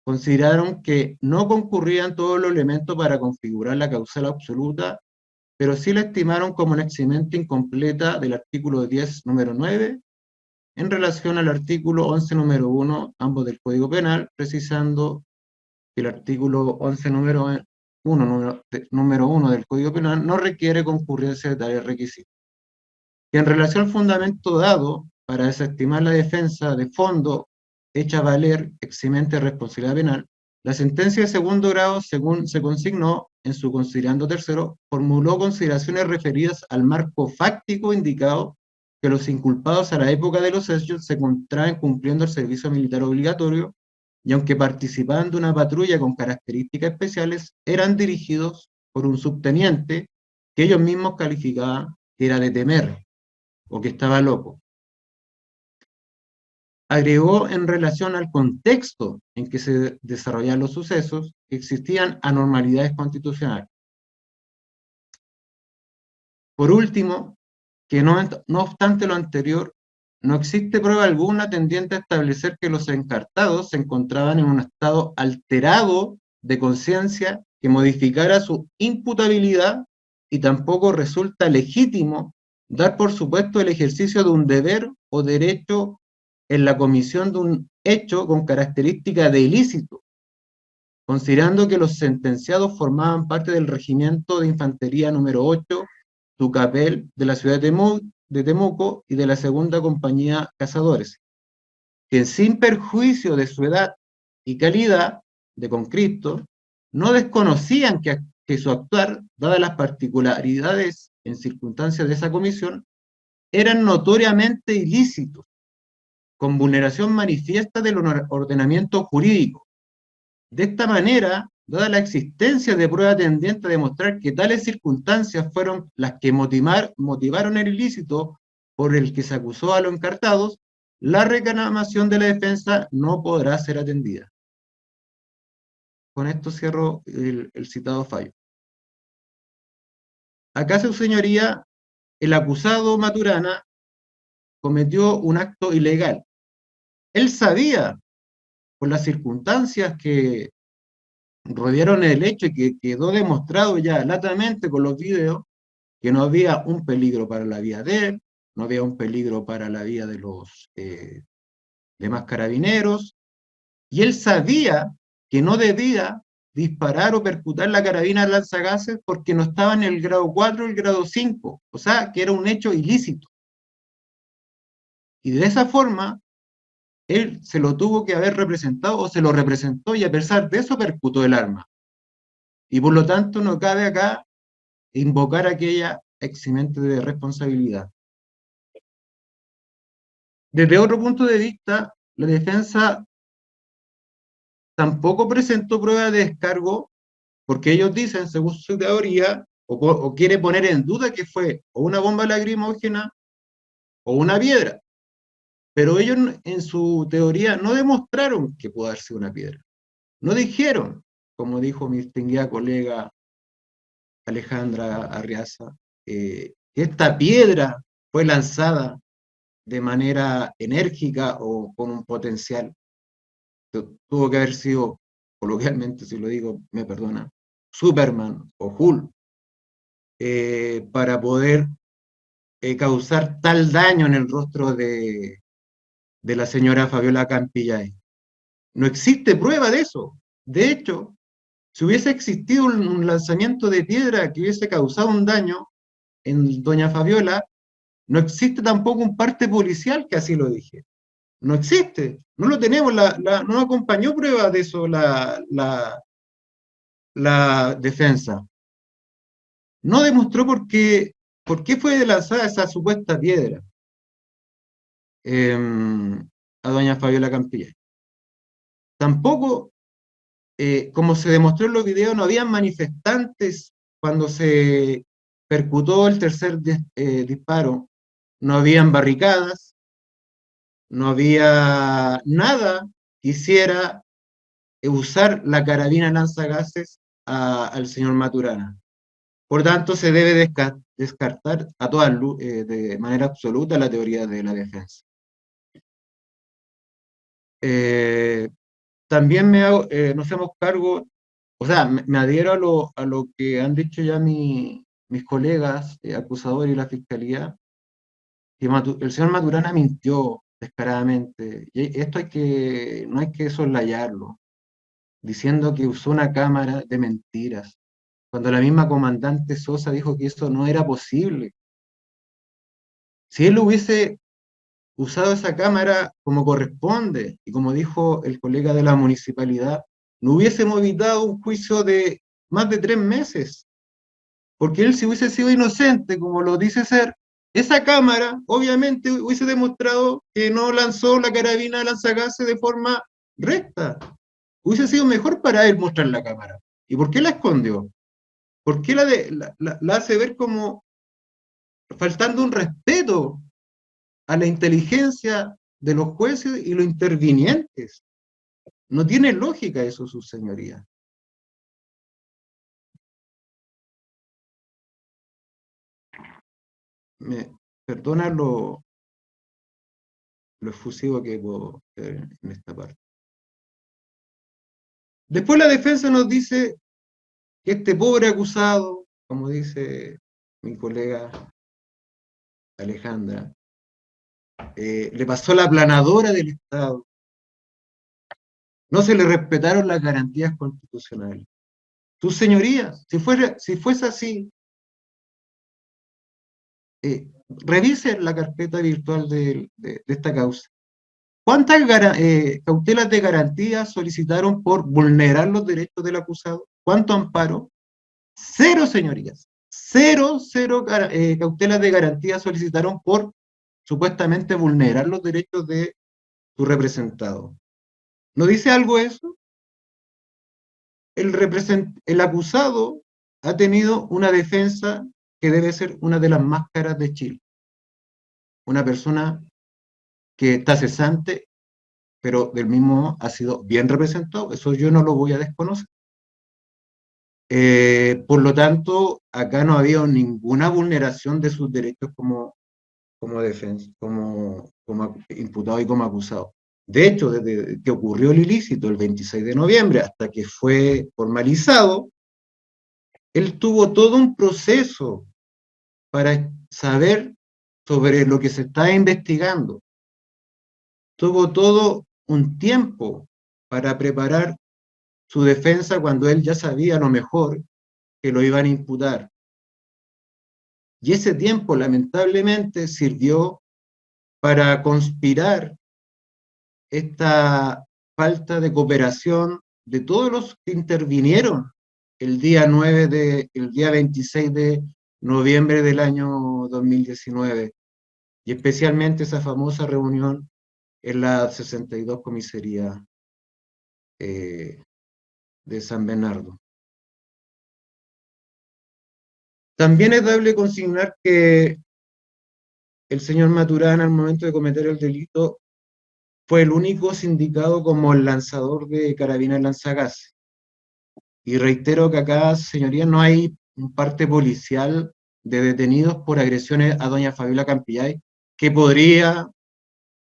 consideraron que no concurrían todos los elementos para configurar la causal absoluta, pero sí la estimaron como una eximente incompleta del artículo 10, número 9, en relación al artículo 11, número 1, ambos del Código Penal, precisando que el artículo 11, número 1 del Código Penal no requiere concurrencia de tales requisitos. Y en relación al fundamento dado para desestimar la defensa de fondo hecha valer eximente de responsabilidad penal, la sentencia de segundo grado, según se consignó en su considerando tercero, formuló consideraciones referidas al marco fáctico indicado que los inculpados a la época de los hechos se encontraban cumpliendo el servicio militar obligatorio, y aunque participaban de una patrulla con características especiales, eran dirigidos por un subteniente que ellos mismos calificaban que era de temer o que estaba loco. Agregó en relación al contexto en que se desarrollaban los sucesos que existían anormalidades constitucionales. Por último, que no obstante lo anterior, no existe prueba alguna tendiente a establecer que los encartados se encontraban en un estado alterado de conciencia que modificara su imputabilidad, y tampoco resulta legítimo dar por supuesto el ejercicio de un deber o derecho en la comisión de un hecho con característica de ilícito, considerando que los sentenciados formaban parte del regimiento de infantería número 8, Tucapel, de la ciudad de Temuco y de la segunda compañía Cazadores, que sin perjuicio de su edad y calidad de conscripto, no desconocían que su actuar, dadas las particularidades en circunstancias de esa comisión, eran notoriamente ilícitos, con vulneración manifiesta del ordenamiento jurídico. De esta manera, dada la existencia de prueba tendiente a demostrar que tales circunstancias fueron las que motivaron el ilícito por el que se acusó a los encartados, la reclamación de la defensa no podrá ser atendida. Con esto cierro el citado fallo. Acá, su señoría, el acusado Maturana cometió un acto ilegal. Él sabía, por las circunstancias que rodearon el hecho y que quedó demostrado ya latamente con los videos, que no había un peligro para la vida de él, no había un peligro para la vida de los demás carabineros, y él sabía que no debía disparar o percutar la carabina lanzagases porque no estaba en el grado 4 o el grado 5, o sea, que era un hecho ilícito. Y de esa forma, él se lo tuvo que haber representado o se lo representó y a pesar de eso percutó el arma. Y por lo tanto no cabe acá invocar aquella eximente de responsabilidad. Desde otro punto de vista, la defensa tampoco presentó prueba de descargo porque ellos dicen, según su teoría, o quiere poner en duda que fue o una bomba lacrimógena o una piedra. Pero ellos en su teoría no demostraron que pudo haber sido una piedra. No dijeron, como dijo mi distinguida colega Alejandra Arriaza, que esta piedra fue lanzada de manera enérgica o con un potencial. Tuvo que haber sido, coloquialmente si lo digo, me perdona, Superman o Hulk, para poder causar tal daño en el rostro de la señora Fabiola Campillay. No existe prueba de eso. De hecho, si hubiese existido un lanzamiento de piedra que hubiese causado un daño en doña Fabiola, no existe tampoco un parte policial que así lo dije. No existe, no lo tenemos, no acompañó prueba de eso la defensa. No demostró por qué fue lanzada esa supuesta piedra a doña Fabiola Campillay. Tampoco, como se demostró en los videos, no habían manifestantes cuando se percutó el tercer disparo, no habían barricadas, no había nada que hiciera usar la carabina lanzagases al señor Maturana. Por tanto, se debe descartar a todas de manera absoluta la teoría de la defensa. También nos hacemos cargo, o sea, me adhiero a lo que han dicho ya mis colegas acusadores y la fiscalía, que el señor Maturana mintió descaradamente. Y esto no hay que soslayarlo, diciendo que usó una cámara de mentiras, cuando la misma comandante Sosa dijo que eso no era posible. Si él hubiese usado esa cámara como corresponde, y como dijo el colega de la municipalidad, no hubiésemos evitado un juicio de más de 3 meses, porque él, si hubiese sido inocente, como lo dice ser, esa cámara obviamente hubiese demostrado que no lanzó la carabina lanzagases de forma recta. Hubiese sido mejor para él mostrar la cámara. ¿Y por qué la escondió? ¿Por qué la hace ver como faltando un respeto a la inteligencia de los jueces y los intervinientes? No tiene lógica eso, sus señorías. Me perdona lo efusivo que puedo ser en esta parte. Después la defensa nos dice que este pobre acusado, como dice mi colega Alejandra, le pasó la aplanadora del Estado, no se le respetaron las garantías constitucionales. Sus señorías, si fuese así, revisen la carpeta virtual de esta causa. ¿Cuántas cautelas de garantía solicitaron por vulnerar los derechos del acusado? ¿Cuánto amparo? 0, señorías. 0 cautelas de garantía solicitaron por supuestamente vulnerar los derechos de su representado. ¿No dice algo eso? El acusado ha tenido una defensa que debe ser una de las más caras de Chile. Una persona que está cesante, pero del mismo modo ha sido bien representado, eso yo no lo voy a desconocer. Por lo tanto, acá no ha habido ninguna vulneración de sus derechos como defensa, como imputado y como acusado. De hecho, desde que ocurrió el ilícito el 26 de noviembre hasta que fue formalizado, él tuvo todo un proceso para saber sobre lo que se está investigando. Tuvo todo un tiempo para preparar su defensa cuando él ya sabía a lo mejor que lo iban a imputar. Y ese tiempo, lamentablemente, sirvió para conspirar esta falta de cooperación de todos los que intervinieron el día 26 de noviembre del año 2019, y especialmente esa famosa reunión en la 62 comisaría de San Bernardo. También es dable consignar que el señor Maturana, al momento de cometer el delito, fue el único sindicado como el lanzador de carabines lanzagases. Y reitero que acá, señorías, no hay un parte policial de detenidos por agresiones a doña Fabiola Campillay, que podría,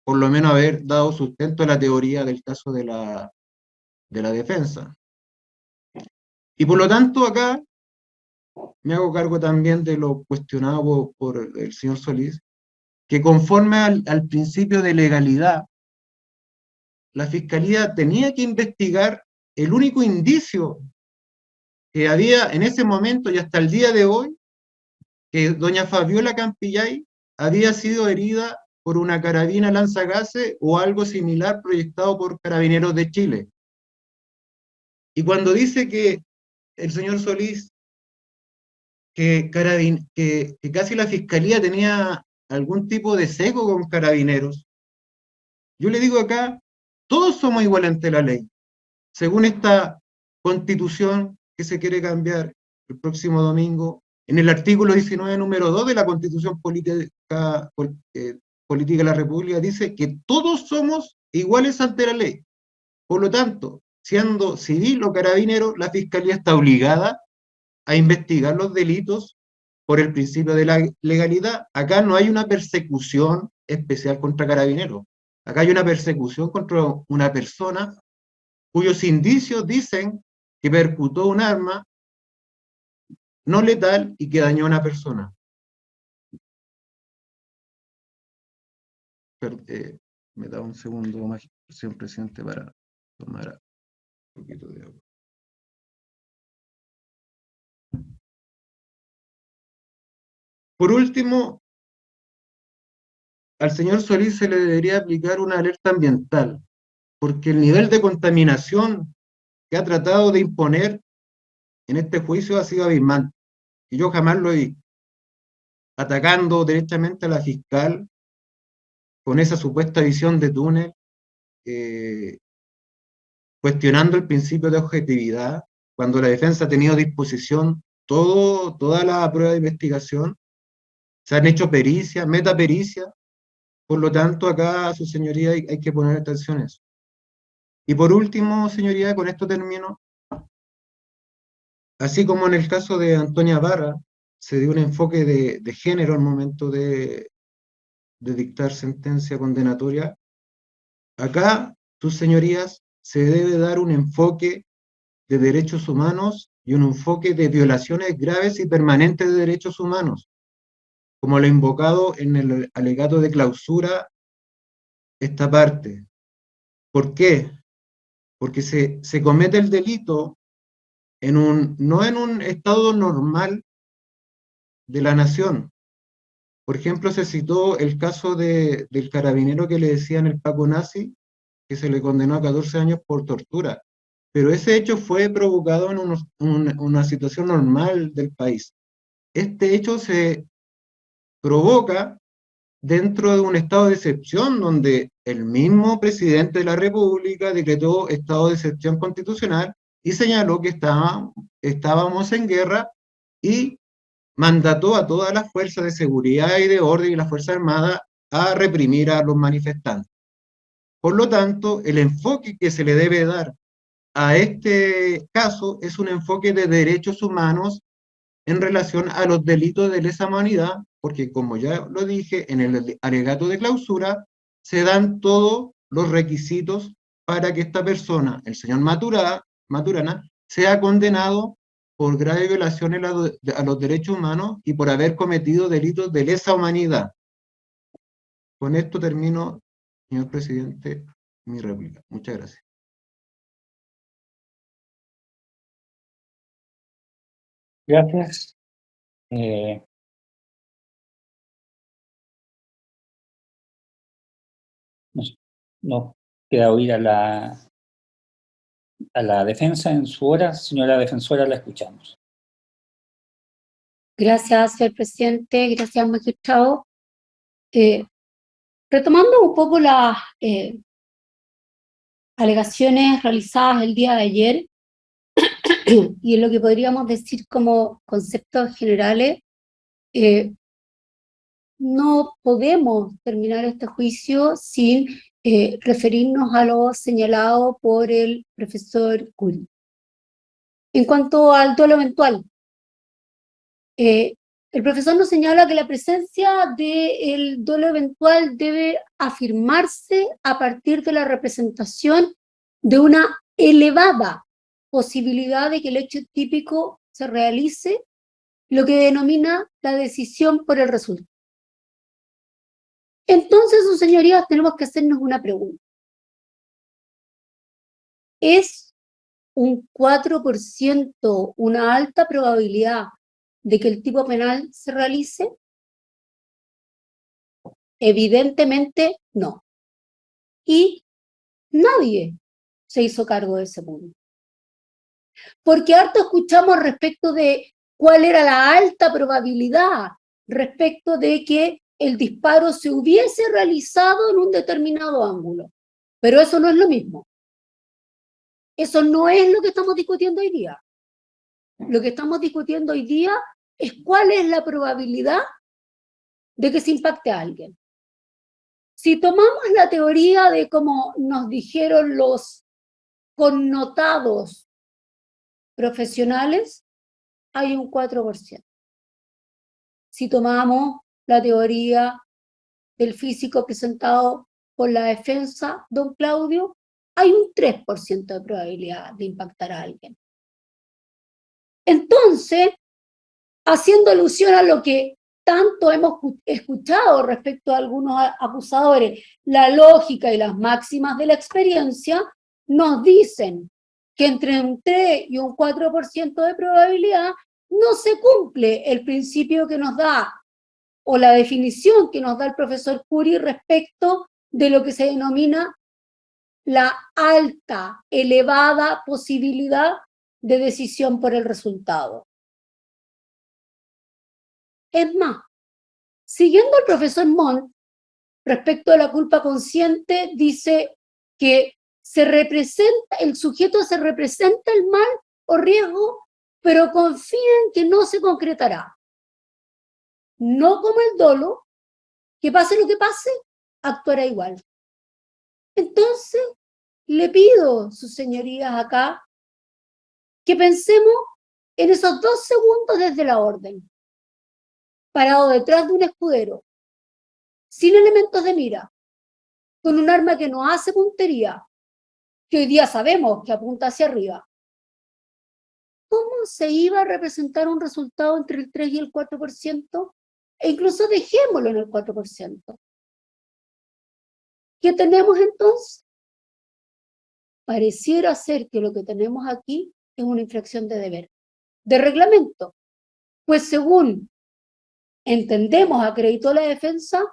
por lo menos, haber dado sustento a la teoría del caso de la defensa. Y por lo tanto, acá me hago cargo también de lo cuestionado por el señor Solís, que conforme al principio de legalidad, la Fiscalía tenía que investigar el único indicio que había en ese momento y hasta el día de hoy, que doña Fabiola Campillay había sido herida por una carabina lanzagases o algo similar proyectado por Carabineros de Chile. Y cuando dice que el señor Solís, que casi la Fiscalía tenía algún tipo de seco con Carabineros, yo le digo acá, todos somos iguales ante la ley. Según esta Constitución que se quiere cambiar el próximo domingo, en el artículo 19, número 2 de la Constitución Política de la República, dice que todos somos iguales ante la ley. Por lo tanto, siendo civil o carabinero, la Fiscalía está obligada a investigar los delitos por el principio de la legalidad. Acá no hay una persecución especial contra carabineros. Acá hay una persecución contra una persona cuyos indicios dicen que percutó un arma no letal y que dañó a una persona. Me da un segundo más, señor presidente, para tomar un poquito de agua. Por último, al señor Solís se le debería aplicar una alerta ambiental, porque el nivel de contaminación que ha tratado de imponer en este juicio ha sido abismante. Y yo jamás lo he visto. Atacando directamente a la fiscal con esa supuesta visión de túnel, cuestionando el principio de objetividad, cuando la defensa ha tenido a disposición toda la prueba de investigación, se han hecho pericias, metapericias. Por lo tanto, acá, su señoría, hay que poner atención a eso. Y por último, señoría, con esto termino. Así como en el caso de Antonia Barra, se dio un enfoque de género al momento de dictar sentencia condenatoria, acá, sus señorías, se debe dar un enfoque de derechos humanos y un enfoque de violaciones graves y permanentes de derechos humanos. como lo invocado en el alegato de clausura, esta parte. ¿Por qué? Porque se comete el delito no en un estado normal de la nación. Por ejemplo, se citó el caso del carabinero que le decían el Paco nazi, que se le condenó a 14 años por tortura. Pero ese hecho fue provocado en una situación normal del país. Este hecho se provoca dentro de un estado de excepción donde el mismo presidente de la República decretó estado de excepción constitucional y señaló que estábamos en guerra y mandató a todas las fuerzas de seguridad y de orden y las Fuerzas Armadas a reprimir a los manifestantes. Por lo tanto, el enfoque que se le debe dar a este caso es un enfoque de derechos humanos en relación a los delitos de lesa humanidad, porque como ya lo dije, en el alegato de clausura se dan todos los requisitos para que esta persona, el señor Maturana, sea condenado por graves violaciones a los derechos humanos y por haber cometido delitos de lesa humanidad. Con esto termino, señor presidente, mi réplica. Muchas gracias. Gracias. Nos queda oír a la defensa en su hora. Señora defensora, la escuchamos. Gracias, señor presidente. Gracias, magistrado. Retomando un poco las alegaciones realizadas el día de ayer y en lo que podríamos decir como conceptos generales, no podemos terminar este juicio sin referirnos a lo señalado por el profesor Curi. En cuanto al dolo eventual, el profesor nos señala que la presencia del dolo eventual debe afirmarse a partir de la representación de una elevada posibilidad de que el hecho típico se realice, lo que denomina la decisión por el resultado. Entonces, sus señorías, tenemos que hacernos una pregunta. ¿Es un 4% una alta probabilidad de que el tipo penal se realice? Evidentemente no. Y nadie se hizo cargo de ese punto. Porque harto escuchamos respecto de cuál era la alta probabilidad respecto de que el disparo se hubiese realizado en un determinado ángulo. Pero eso no es lo mismo. Eso no es lo que estamos discutiendo hoy día. Lo que estamos discutiendo hoy día es cuál es la probabilidad de que se impacte a alguien. Si tomamos la teoría de como nos dijeron los connotados profesionales, hay un 4%. Si tomamos la teoría del físico presentado por la defensa, don Claudio, hay un 3% de probabilidad de impactar a alguien. Entonces, haciendo alusión a lo que tanto hemos escuchado respecto a algunos acusadores, la lógica y las máximas de la experiencia nos dicen que entre un 3 y un 4% de probabilidad no se cumple el principio que nos da o la definición que nos da el profesor Curi respecto de lo que se denomina la alta, elevada posibilidad de decisión por el resultado. Es más, siguiendo al profesor Montt, respecto a la culpa consciente, dice que el sujeto se representa el mal o riesgo, pero confía en que no se concretará. No como el dolo, que pase lo que pase, actuará igual. Entonces, le pido, sus señorías, acá, que pensemos en esos 2 segundos desde la orden, parado detrás de un escudero, sin elementos de mira, con un arma que no hace puntería, que hoy día sabemos que apunta hacia arriba. ¿Cómo se iba a representar un resultado entre el 3 y el 4%? e incluso dejémoslo en el 4%. ¿Qué tenemos entonces? Pareciera ser que lo que tenemos aquí es una infracción de deber, de reglamento, pues según entendemos, acreditó la defensa,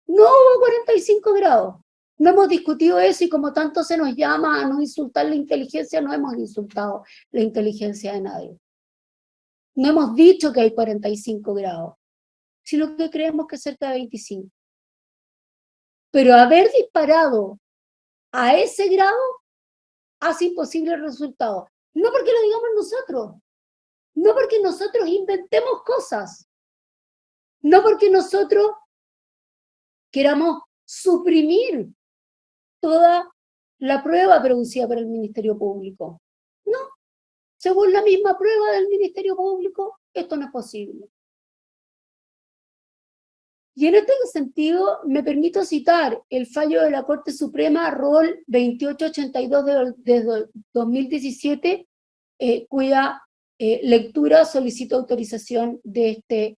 no hubo 45 grados. No hemos discutido eso y como tanto se nos llama a no insultar la inteligencia, no hemos insultado la inteligencia de nadie. No hemos dicho que hay 45 grados, sino que creemos que es cerca de 25. Pero haber disparado a ese grado hace imposible el resultado. No porque lo digamos nosotros, no porque nosotros inventemos cosas, no porque nosotros queramos suprimir toda la prueba producida por el Ministerio Público. No, según la misma prueba del Ministerio Público, esto no es posible. Y en este sentido, me permito citar el fallo de la Corte Suprema Rol 2882 de 2017, cuya lectura solicito autorización de este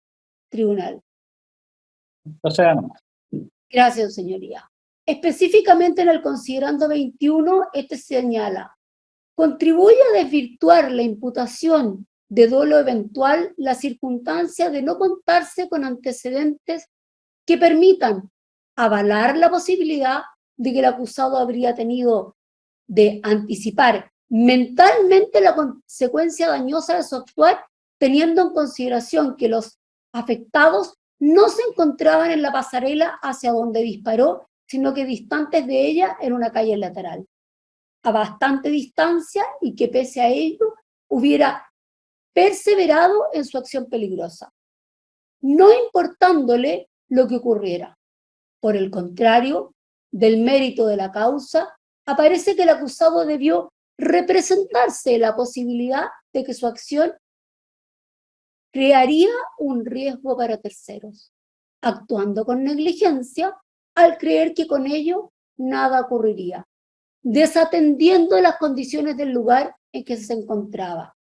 tribunal. Procedamos. Gracias, señoría. Específicamente en el considerando 21, este señala: contribuye a desvirtuar la imputación de dolo eventual la circunstancia de no contarse con antecedentes que permitan avalar la posibilidad de que el acusado habría tenido de anticipar mentalmente la consecuencia dañosa de su actuar, teniendo en consideración que los afectados no se encontraban en la pasarela hacia donde disparó, sino que distantes de ella en una calle lateral, a bastante distancia, y que pese a ello hubiera perseverado en su acción peligrosa, no importándole lo que ocurriera. Por el contrario, del mérito de la causa, aparece que el acusado debió representarse la posibilidad de que su acción crearía un riesgo para terceros, actuando con negligencia al creer que con ello nada ocurriría, desatendiendo las condiciones del lugar en que se encontraba,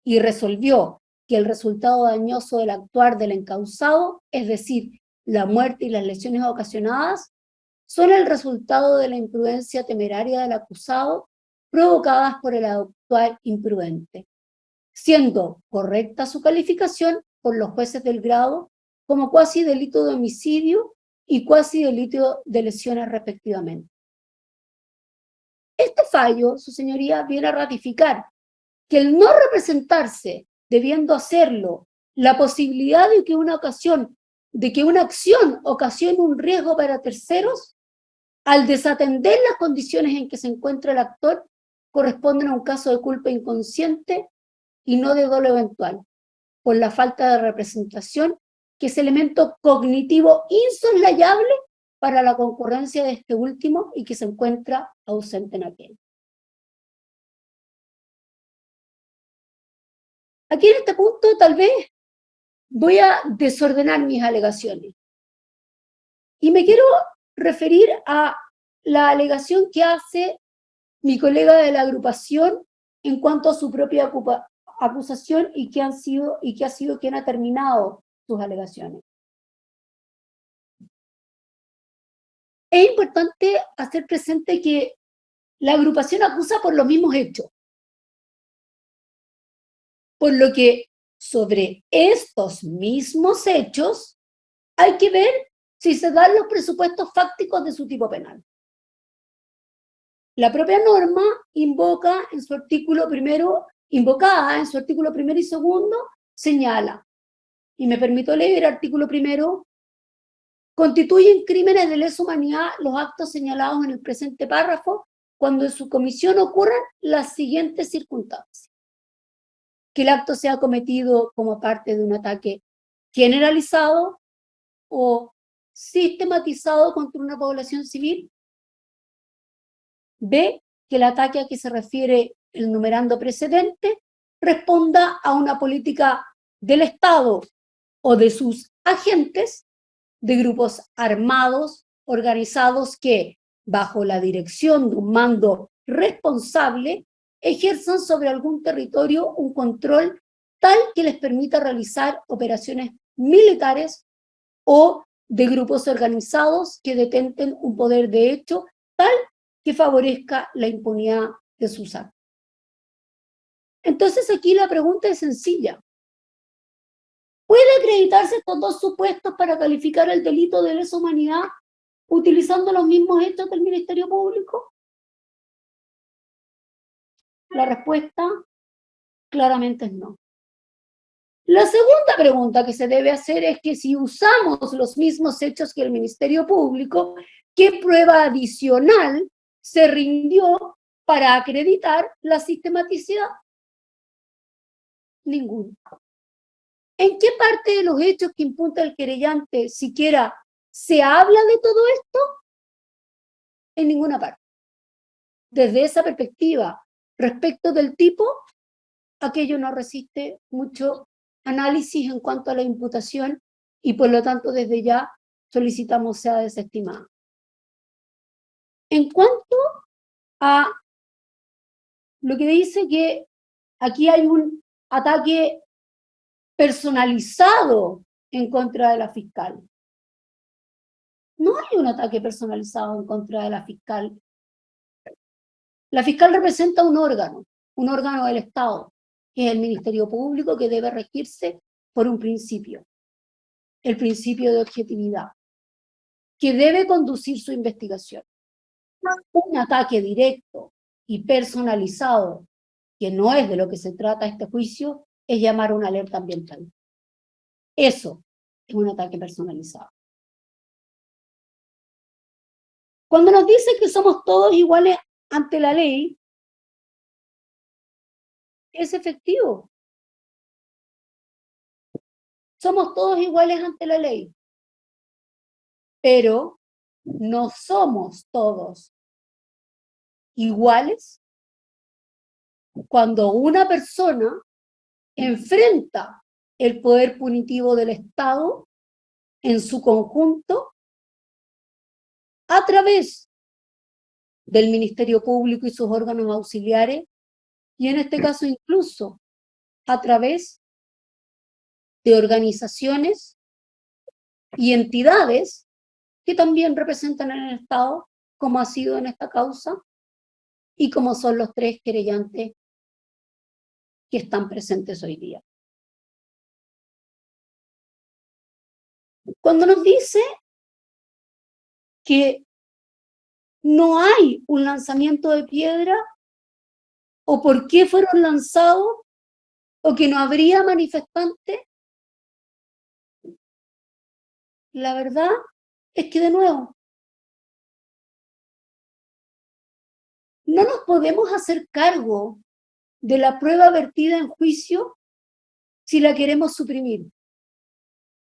y resolvió que el resultado dañoso del actuar del encausado, es decir, la muerte y las lesiones ocasionadas, son el resultado de la imprudencia temeraria del acusado provocadas por el actuar imprudente, siendo correcta su calificación por los jueces del grado como cuasi delito de homicidio y cuasi delito de lesiones respectivamente. Este fallo, su señoría, viene a ratificar que el no representarse, debiendo hacerlo, la posibilidad de que una acción ocasione un riesgo para terceros, al desatender las condiciones en que se encuentra el actor, corresponden a un caso de culpa inconsciente y no de dolo eventual, por la falta de representación, que es elemento cognitivo insoslayable para la concurrencia de este último y que se encuentra ausente en aquel. Aquí en este punto tal vez voy a desordenar mis alegaciones y me quiero referir a la alegación que hace mi colega de la agrupación en cuanto a su propia acusación y que ha sido quien ha terminado sus alegaciones. Es importante hacer presente que la agrupación acusa por los mismos hechos, por lo que sobre estos mismos hechos hay que ver si se dan los presupuestos fácticos de su tipo penal. La propia norma invocada en su artículo primero y segundo, señala, y me permito leer el artículo primero: constituyen crímenes de lesa humanidad los actos señalados en el presente párrafo cuando en su comisión ocurran las siguientes circunstancias: que el acto sea cometido como parte de un ataque generalizado o sistematizado contra una población civil; B, que el ataque a que se refiere el numerando precedente responda a una política del Estado o de sus agentes, de grupos armados, organizados que, bajo la dirección de un mando responsable, ejerzan sobre algún territorio un control tal que les permita realizar operaciones militares o de grupos organizados que detenten un poder de hecho tal que favorezca la impunidad de sus actos. Entonces aquí la pregunta es sencilla. ¿Puede acreditarse estos dos supuestos para calificar el delito de lesa humanidad utilizando los mismos hechos del Ministerio Público? La respuesta claramente es no. La segunda pregunta que se debe hacer es que si usamos los mismos hechos que el Ministerio Público, ¿qué prueba adicional se rindió para acreditar la sistematicidad? Ninguna. ¿En qué parte de los hechos que imputa el querellante siquiera se habla de todo esto? En ninguna parte. Desde esa perspectiva, respecto del tipo, aquello no resiste mucho análisis en cuanto a la imputación y por lo tanto desde ya solicitamos sea desestimada. En cuanto a lo que dice que aquí hay un ataque personalizado en contra de la fiscal. No hay un ataque personalizado en contra de la fiscal. La fiscal representa un órgano del Estado, que es el Ministerio Público, que debe regirse por un principio, el principio de objetividad, que debe conducir su investigación. Un ataque directo y personalizado, que no es de lo que se trata este juicio, es llamar a una alerta ambiental. Eso es un ataque personalizado. Cuando nos dicen que somos todos iguales ante la ley, es efectivo. Somos todos iguales ante la ley, pero no somos todos iguales cuando una persona enfrenta el poder punitivo del Estado en su conjunto a través del Ministerio Público y sus órganos auxiliares, y en este caso incluso a través de organizaciones y entidades que también representan en el Estado, como ha sido en esta causa, y como son los tres querellantes que están presentes hoy día. Cuando nos dice que no hay un lanzamiento de piedra, o por qué fueron lanzados, o que no habría manifestantes, la verdad es que de nuevo, no nos podemos hacer cargo de la prueba vertida en juicio si la queremos suprimir.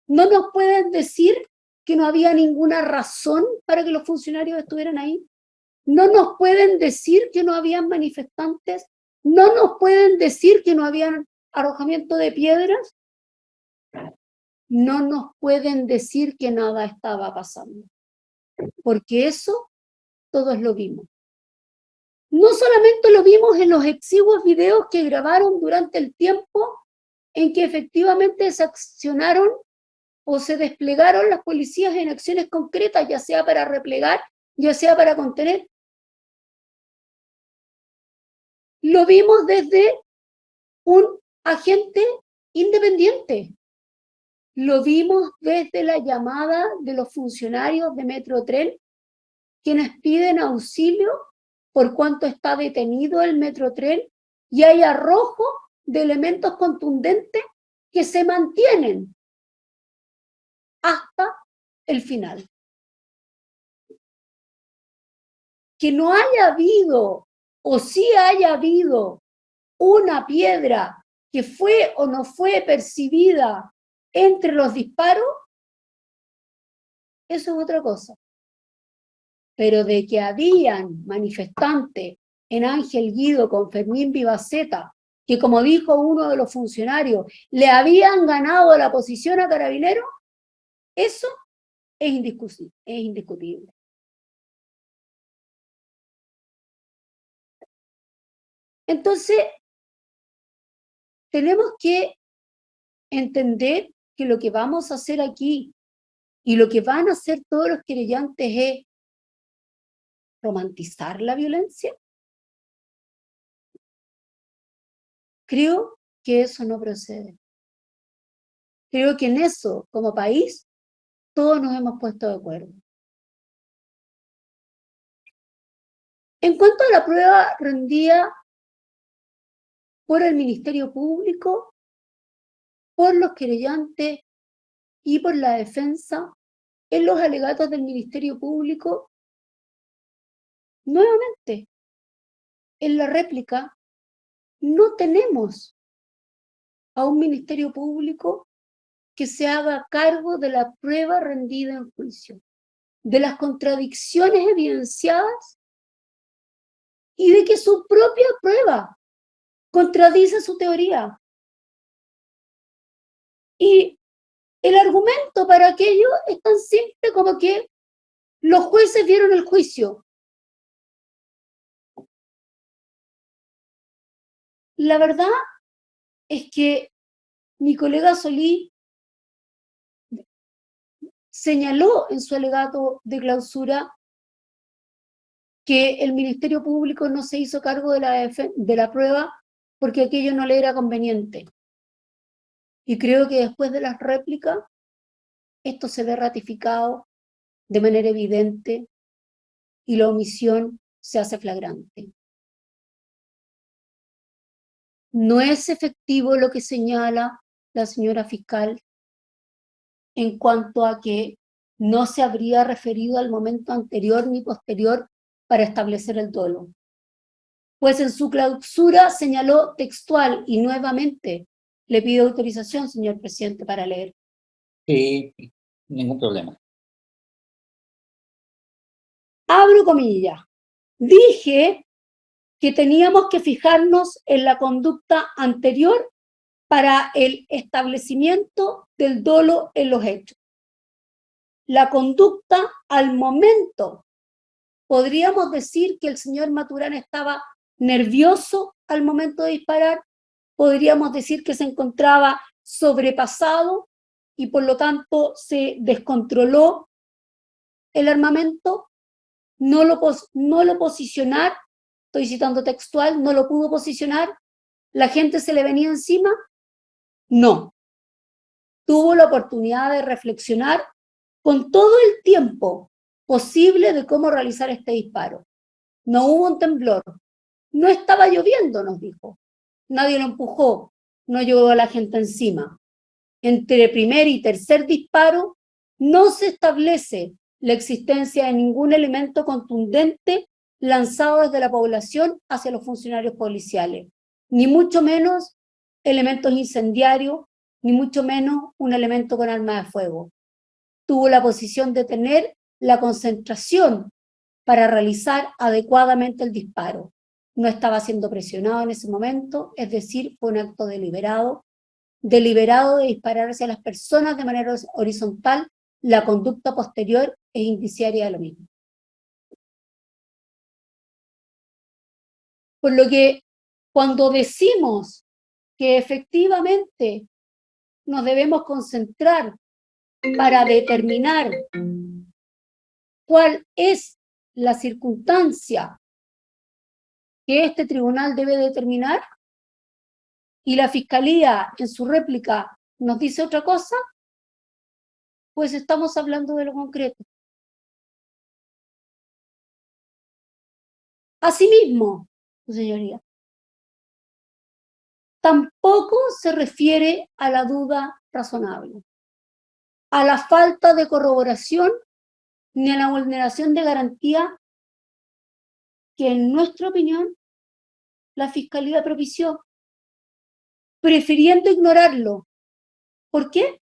No nos pueden decir que no había ninguna razón para que los funcionarios estuvieran ahí. No nos pueden decir que no habían manifestantes. No nos pueden decir que no habían arrojamiento de piedras. No nos pueden decir que nada estaba pasando. Porque eso todos lo vimos. No solamente lo vimos en los exiguos videos que grabaron durante el tiempo en que efectivamente se accionaron o se desplegaron las policías en acciones concretas, ya sea para replegar, ya sea para contener. Lo vimos desde un agente independiente. Lo vimos desde la llamada de los funcionarios de Metrotren, quienes piden auxilio por cuanto está detenido el Metrotren y hay arrojo de elementos contundentes que se mantienen hasta el final. Que no haya habido, o sí haya habido, una piedra que fue o no fue percibida entre los disparos, eso es otra cosa. Pero de que habían manifestantes en Ángel Guido con Fermín Vivaceta, que como dijo uno de los funcionarios, le habían ganado la posición a Carabineros, eso es indiscutible. Entonces, tenemos que entender que lo que vamos a hacer aquí Y lo que van a hacer todos los querellantes es romantizar la violencia. Creo que eso no procede. Creo que en eso, como país, todos nos hemos puesto de acuerdo. En cuanto a la prueba rendida por el Ministerio Público, por los querellantes y por la defensa, en los alegatos del Ministerio Público, nuevamente, en la réplica, no tenemos a un Ministerio Público que se haga cargo de la prueba rendida en juicio, de las contradicciones evidenciadas y de que su propia prueba contradice su teoría. Y el argumento para aquello es tan simple como que los jueces vieron el juicio. La verdad es que mi colega Solís señaló en su alegato de clausura que el Ministerio Público no se hizo cargo de la prueba porque aquello no le era conveniente. Y creo que después de las réplicas, esto se ve ratificado de manera evidente y la omisión se hace flagrante. No es efectivo lo que señala la señora fiscal en cuanto a que no se habría referido al momento anterior ni posterior para establecer el dolo. Pues en su clausura señaló textual y nuevamente le pido autorización, señor presidente, para leer. Sí, ningún problema. Abro comillas. Dije que teníamos que fijarnos en la conducta anterior para el establecimiento del dolo en los hechos. La conducta al momento. Podríamos decir que el señor Maturana estaba nervioso al momento de disparar. Podríamos decir que se encontraba sobrepasado y por lo tanto se descontroló el armamento. No lo posicionar, estoy citando textual, no lo pudo posicionar. ¿La gente se le venía encima? No. Tuvo la oportunidad de reflexionar con todo el tiempo posible de cómo realizar este disparo. No hubo un temblor. No estaba lloviendo, nos dijo. Nadie lo empujó. No llevó a la gente encima. Entre primer y tercer disparo no se establece la existencia de ningún elemento contundente lanzado desde la población hacia los funcionarios policiales, ni mucho menos elementos incendiarios, ni mucho menos un elemento con arma de fuego. Tuvo la posición de tener la concentración para realizar adecuadamente el disparo. No estaba siendo presionado en ese momento, es decir, fue un acto deliberado de disparar hacia las personas de manera horizontal. La conducta posterior es indiciaria de lo mismo. Por lo que cuando decimos que efectivamente nos debemos concentrar para determinar cuál es la circunstancia que este tribunal debe determinar y la Fiscalía en su réplica nos dice otra cosa, pues estamos hablando de lo concreto. Asimismo, señoría, tampoco se refiere a la duda razonable, a la falta de corroboración ni a la vulneración de garantía que en nuestra opinión la Fiscalía propició, prefiriendo ignorarlo. ¿Por qué?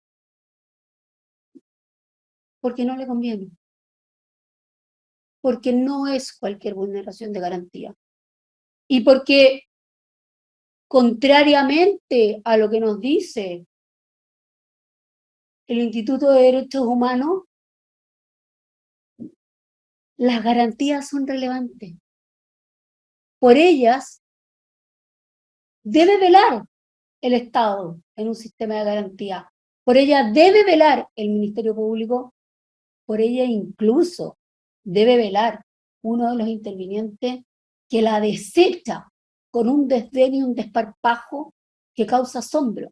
Porque no le conviene. Porque no es cualquier vulneración de garantía. Y porque, contrariamente a lo que nos dice el Instituto de Derechos Humanos, las garantías son relevantes. Por ellas debe velar el Estado en un sistema de garantía. Por ellas debe velar el Ministerio Público Por ella incluso debe velar uno de los intervinientes que la desecha con un desdén y un desparpajo que causa asombro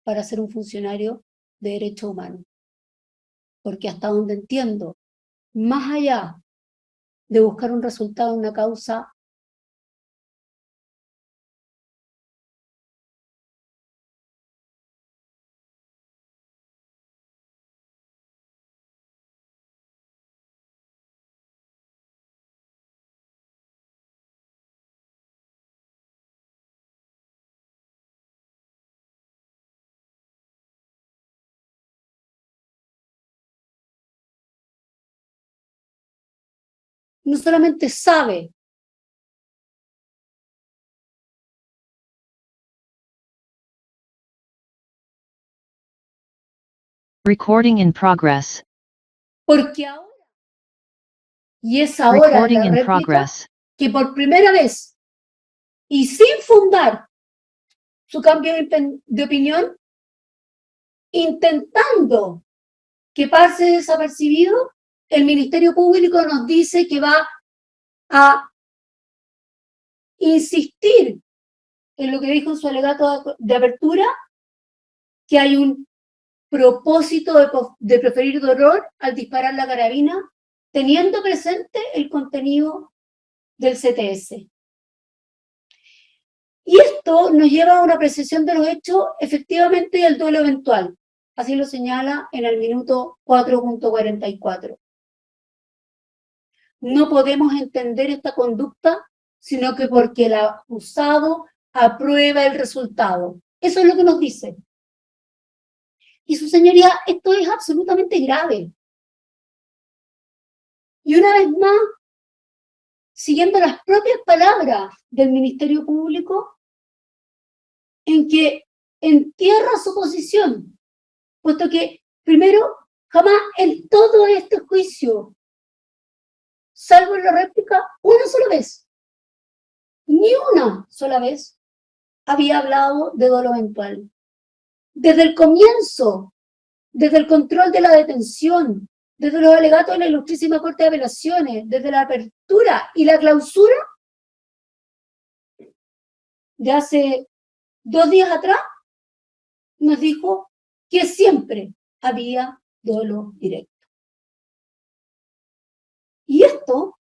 para ser un funcionario de derechos humanos. Porque hasta donde entiendo, más allá de buscar un resultado en una causa, no solamente sabe, Recording in progress. porque ahora, y es ahora Recording la in réplica, progress. que por primera vez y sin fundar su cambio de opinión, intentando que pase desapercibido, el Ministerio Público nos dice que va a insistir en lo que dijo en su alegato de apertura, que hay un propósito de preferir dolor al disparar la carabina, teniendo presente el contenido del CTS. Y esto nos lleva a una apreciación de los hechos efectivamente del duelo eventual. Así lo señala en el minuto 4.44. No podemos entender esta conducta, sino que porque el acusado aprueba el resultado. Eso es lo que nos dice. Y su señoría, esto es absolutamente grave. Y una vez más, siguiendo las propias palabras del Ministerio Público, en que entierra su posición, puesto que, primero, jamás en todo este juicio, salvo en la réplica, una sola vez, ni una sola vez, había hablado de dolo eventual. Desde el comienzo, desde el control de la detención, desde los alegatos de la Ilustrísima Corte de Apelaciones, desde la apertura y la clausura, de hace 2 días atrás, nos dijo que siempre había dolo directo. Y esto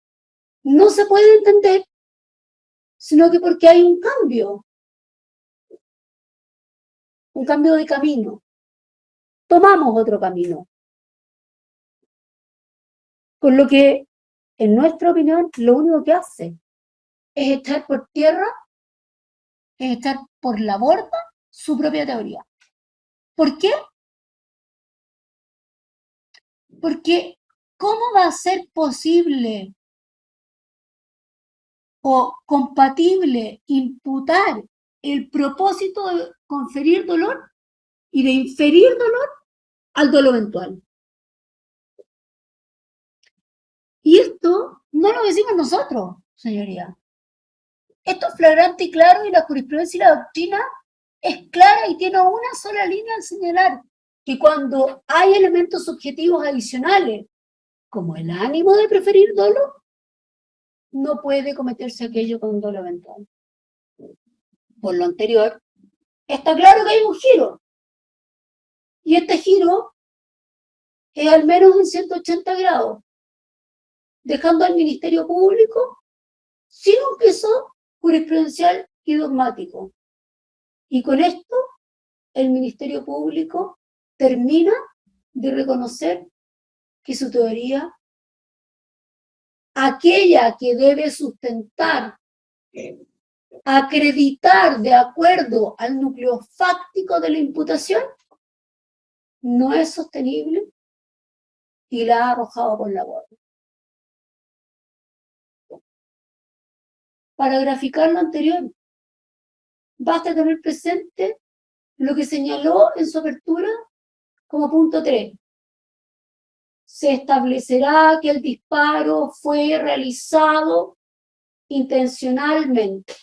no se puede entender, sino que porque hay un cambio de camino. Tomamos otro camino. Con lo que, en nuestra opinión, lo único que hace es echar por tierra, es echar por la borda su propia teoría. ¿Por qué? Porque ¿cómo va a ser posible o compatible imputar el propósito de conferir dolor y de inferir dolor al dolo eventual? Y esto no lo decimos nosotros, señoría. Esto es flagrante y claro, y la jurisprudencia y la doctrina es clara y tiene una sola línea al señalar que cuando hay elementos subjetivos adicionales, como el ánimo de preferir dolo, no puede cometerse aquello con dolo eventual. Por lo anterior, está claro que hay un giro. Y este giro es al menos en 180 grados, dejando al Ministerio Público sin un peso jurisprudencial y dogmático. Y con esto, el Ministerio Público termina de reconocer que su teoría, aquella que debe sustentar, acreditar de acuerdo al núcleo fáctico de la imputación, no es sostenible y la ha arrojado por la borda. Para graficar lo anterior, basta tener presente lo que señaló en su apertura como punto 3. Se establecerá que el disparo fue realizado intencionalmente.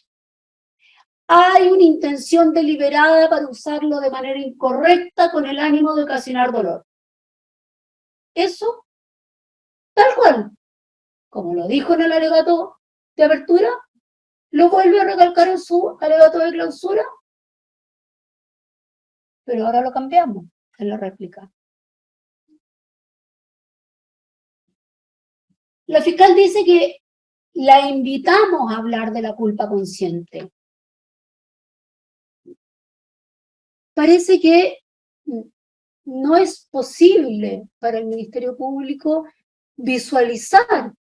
Hay una intención deliberada para usarlo de manera incorrecta con el ánimo de ocasionar dolor. Eso tal cual, como lo dijo en el alegato de apertura, lo vuelve a recalcar en su alegato de clausura, pero ahora lo cambiamos en la réplica. La fiscal dice que la invitamos a hablar de la culpa consciente. Parece que no es posible para el Ministerio Público visualizar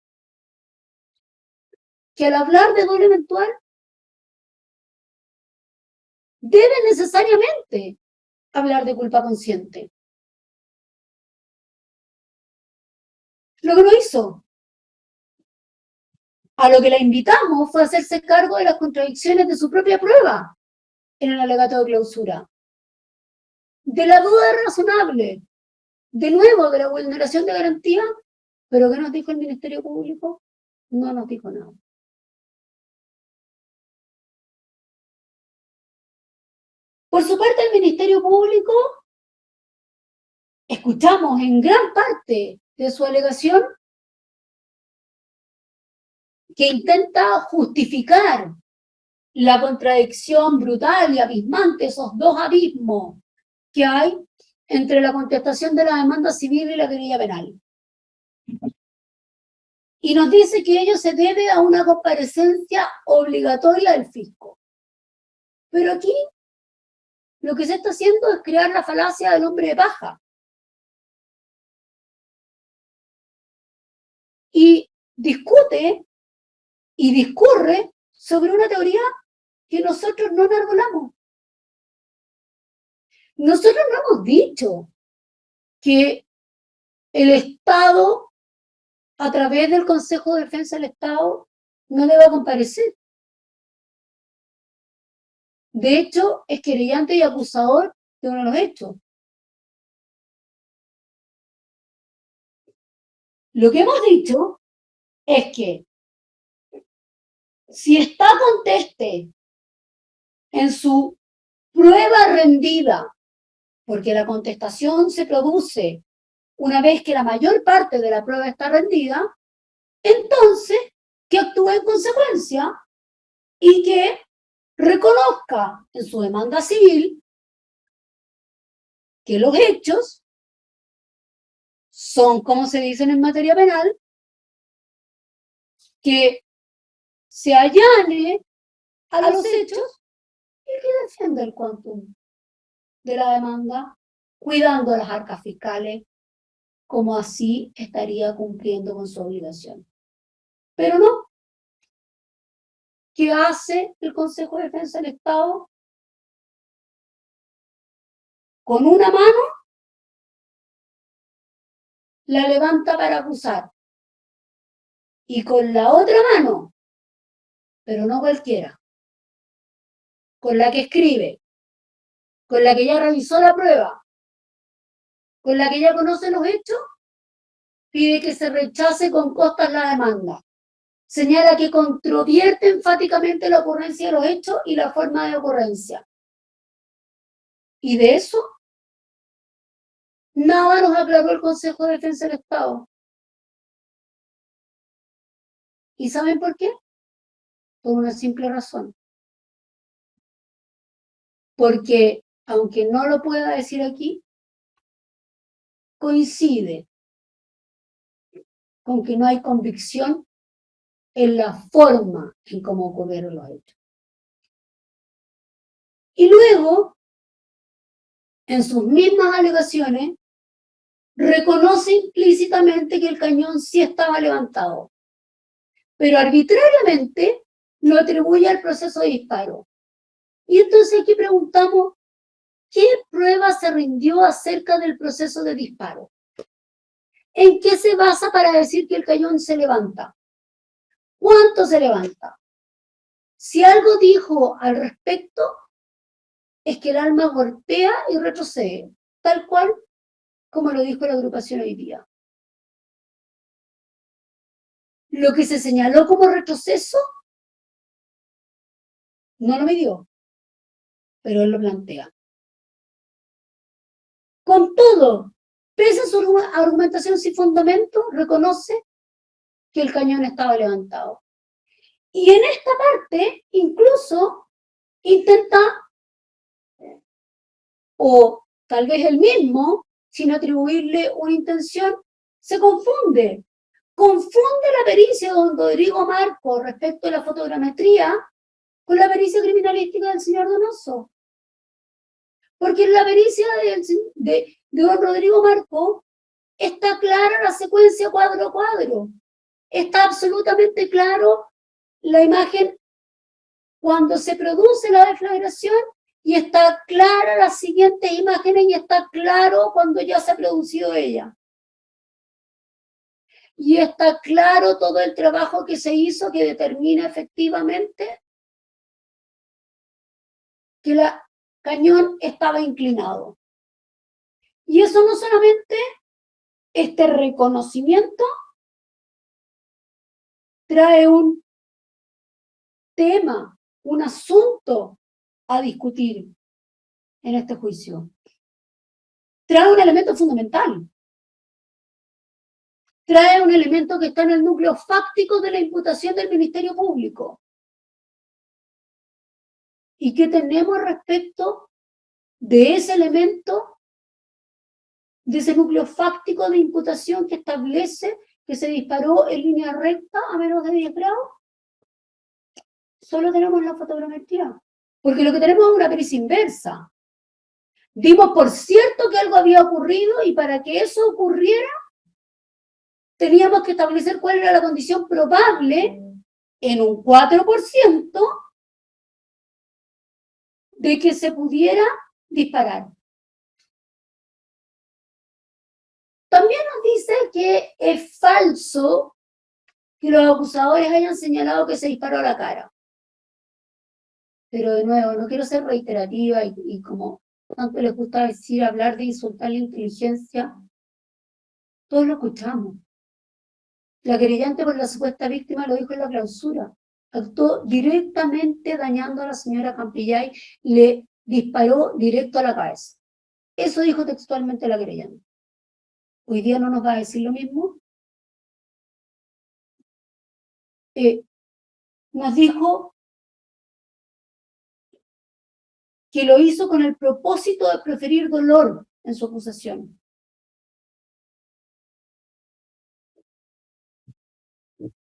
que al hablar de doble eventual debe necesariamente hablar de culpa consciente. Lo que no hizo. A lo que la invitamos fue a hacerse cargo de las contradicciones de su propia prueba en el alegato de clausura. De la duda razonable, de nuevo de la vulneración de garantía, pero ¿qué nos dijo el Ministerio Público? No nos dijo nada. Por su parte, el Ministerio Público, escuchamos en gran parte de su alegación que intenta justificar la contradicción brutal y abismante, esos dos abismos que hay entre la contestación de la demanda civil y la querella penal. Y nos dice que ello se debe a una comparecencia obligatoria del fisco. Pero aquí lo que se está haciendo es crear la falacia del hombre de paja. Y discute y discurre sobre una teoría que nosotros no enarbolamos. Nosotros no hemos dicho que el Estado, a través del Consejo de Defensa del Estado, no deba comparecer. De hecho, es querellante y acusador de uno de los hechos. Lo que hemos dicho es que si está conteste en su prueba rendida, porque la contestación se produce una vez que la mayor parte de la prueba está rendida, entonces que actúe en consecuencia y que reconozca en su demanda civil que los hechos son, como se dicen en materia penal, que se allane a los hechos y que defienda el quantum de la demanda, cuidando las arcas fiscales, como así estaría cumpliendo con su obligación. Pero no. ¿Qué hace el Consejo de Defensa del Estado? Con una mano la levanta para acusar y con la otra mano, pero no cualquiera, con la que escribe, con la que ya revisó la prueba, con la que ya conoce los hechos, pide que se rechace con costas la demanda. Señala que controvierte enfáticamente la ocurrencia de los hechos y la forma de ocurrencia. Y de eso, nada nos aclaró el Consejo de Defensa del Estado. ¿Y saben por qué? Por una simple razón. Porque, aunque no lo pueda decir aquí, coincide con que no hay convicción en la forma en cómo ocurrieron los hechos. Y luego, en sus mismas alegaciones, reconoce implícitamente que el cañón sí estaba levantado, pero arbitrariamente lo atribuye al proceso de disparo. Y entonces aquí preguntamos, ¿qué prueba se rindió acerca del proceso de disparo? ¿En qué se basa para decir que el cañón se levanta? ¿Cuánto se levanta? Si algo dijo al respecto, es que el arma golpea y retrocede, tal cual como lo dijo la agrupación hoy día. Lo que se señaló como retroceso, no lo midió, pero él lo plantea. Con todo, pese a su argumentación sin fundamento, reconoce que el cañón estaba levantado. Y en esta parte, incluso, intenta, o tal vez él mismo, sin atribuirle una intención, se confunde. Confunde la pericia de don Rodrigo Marco respecto a la fotogrametría con la pericia criminalística del señor Donoso. Porque en la pericia de don Rodrigo Marco está clara la secuencia cuadro a cuadro. Está absolutamente claro la imagen cuando se produce la deflagración y está clara las siguientes imágenes y está claro cuando ya se ha producido ella. Y está claro todo el trabajo que se hizo que determina efectivamente que el cañón estaba inclinado. Y eso no solamente, este reconocimiento trae un tema, un asunto a discutir en este juicio. Trae un elemento fundamental. Trae un elemento que está en el núcleo fáctico de la imputación del Ministerio Público. ¿Y qué tenemos respecto de ese elemento, de ese núcleo fáctico de imputación que establece que se disparó en línea recta a menos de 10 grados? Solo tenemos la fotogrametría, porque lo que tenemos es una pericia inversa. Dimos por cierto que algo había ocurrido y para que eso ocurriera teníamos que establecer cuál era la condición probable en un 4% de que se pudiera disparar. También nos dice que es falso que los acusadores hayan señalado que se disparó a la cara. Pero de nuevo, no quiero ser reiterativa y como tanto les gusta decir, hablar de insultar la inteligencia, todos lo escuchamos. La querellante por la supuesta víctima lo dijo en la clausura. Actuó directamente dañando a la señora Campillay, le disparó directo a la cabeza. Eso dijo textualmente la querellante. ¿Hoy día no nos va a decir lo mismo? Nos dijo que lo hizo con el propósito de proferir dolor en su acusación.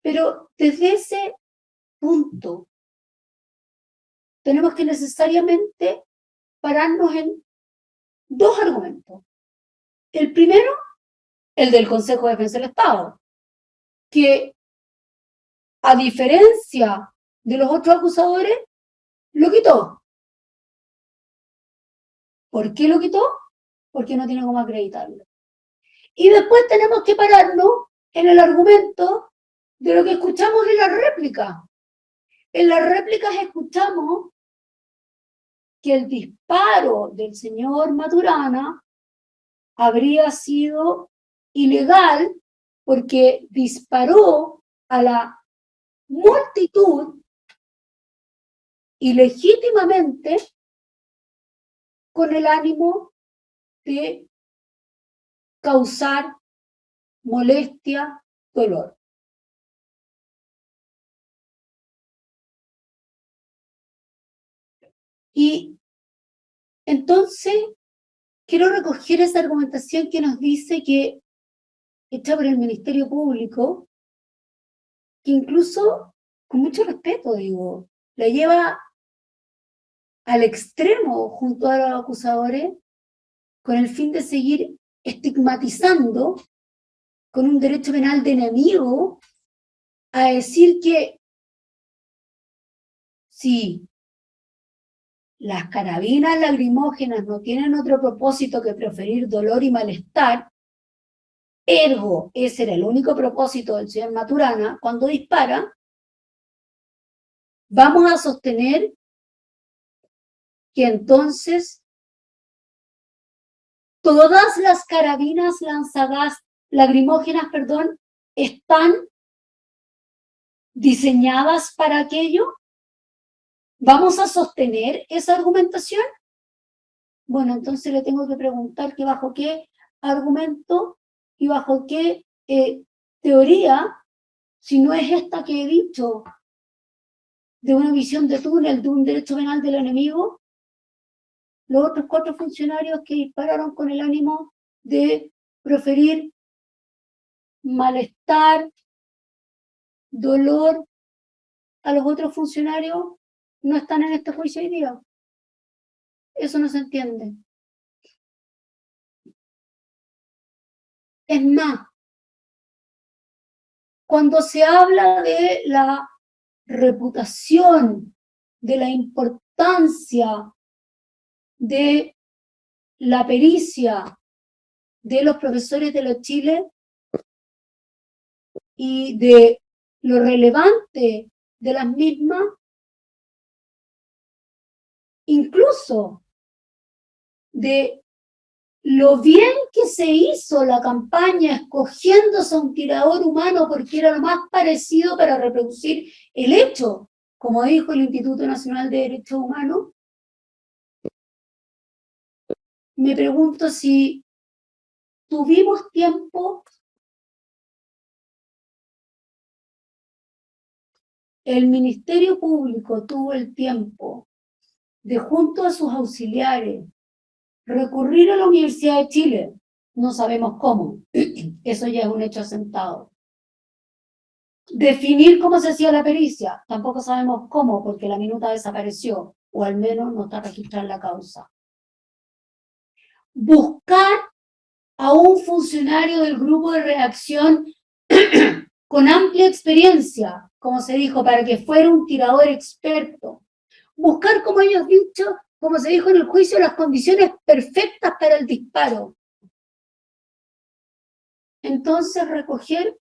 Pero desde ese punto tenemos que necesariamente pararnos en dos argumentos. El primero, el del Consejo de Defensa del Estado, que a diferencia de los otros acusadores, lo quitó. ¿Por qué lo quitó? Porque no tiene cómo acreditarlo. Y después tenemos que pararnos en el argumento de lo que escuchamos en la réplica. En las réplicas escuchamos que el disparo del señor Maturana habría sido ilegal porque disparó a la multitud ilegítimamente con el ánimo de causar molestia, dolor. Y entonces quiero recoger esa argumentación que nos dice que, hecha por el Ministerio Público, que incluso, con mucho respeto digo, la lleva al extremo junto a los acusadores con el fin de seguir estigmatizando con un derecho penal de enemigo a decir que si las carabinas lacrimógenas no tienen otro propósito que proferir dolor y malestar, ergo, ese era el único propósito del señor Maturana cuando dispara, vamos a sostener que entonces todas las carabinas lanzagas lacrimógenas, están diseñadas para aquello. ¿Vamos a sostener esa argumentación? Bueno, entonces le tengo que preguntar que bajo qué argumento y bajo qué teoría, si no es esta que he dicho, de una visión de túnel, de un derecho penal del enemigo, los otros 4 funcionarios que dispararon con el ánimo de proferir malestar, dolor a los otros funcionarios, no están en este juicio hoy día. Eso no se entiende. Es más, cuando se habla de la reputación, de la importancia de la pericia de los profesores de la Chile y de lo relevante de las mismas, incluso de lo bien que se hizo la campaña escogiéndose a un tirador humano porque era lo más parecido para reproducir el hecho, como dijo el Instituto Nacional de Derechos Humanos, me pregunto si tuvimos tiempo, el Ministerio Público tuvo el tiempo de, junto a sus auxiliares, recurrir a la Universidad de Chile, no sabemos cómo, eso ya es un hecho asentado. Definir cómo se hacía la pericia, tampoco sabemos cómo, porque la minuta desapareció, o al menos no está registrada en la causa. Buscar a un funcionario del grupo de redacción con amplia experiencia, como se dijo, para que fuera un tirador experto. Buscar, como ellos dicho, como se dijo en el juicio, las condiciones perfectas para el disparo. Entonces, recoger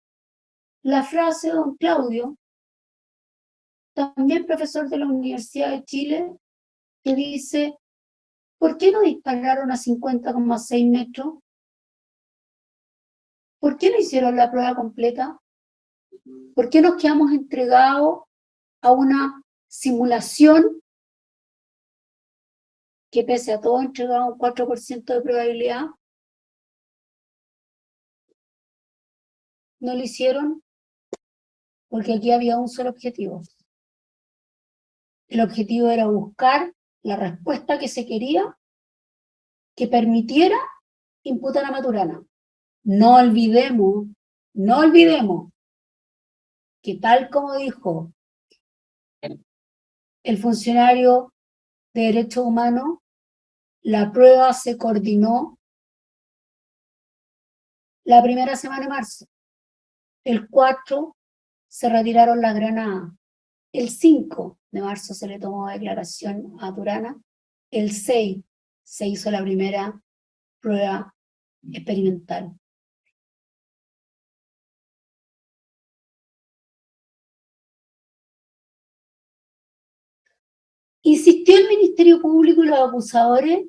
la frase de don Claudio, también profesor de la Universidad de Chile, que dice, ¿por qué no dispararon a 50,6 metros? ¿Por qué no hicieron la prueba completa? ¿Por qué nos quedamos entregados a una simulación que pese a todo entregaba un 4% de probabilidad? No lo hicieron porque aquí había un solo objetivo. El objetivo era buscar la respuesta que se quería que permitiera imputar a Maturana. No olvidemos que tal como dijo el funcionario de Derechos Humanos, la prueba se coordinó la primera semana de marzo. El 4 se retiraron las granadas. El 5 de marzo se le tomó declaración a Maturana. El 6 se hizo la primera prueba experimental. Insistió el Ministerio Público y los acusadores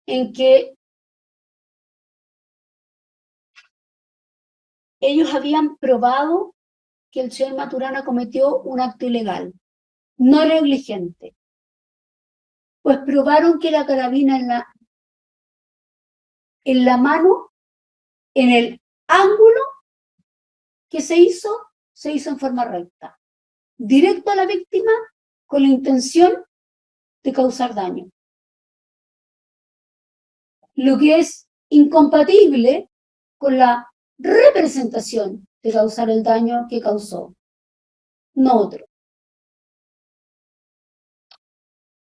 en que ellos habían probado que el señor Maturana cometió un acto ilegal, no negligente. Pues probaron que la carabina en la mano, en el ángulo que se hizo en forma recta, directo a la víctima con la intención de causar daño. Lo que es incompatible con la representación de causar el daño que causó, no otro.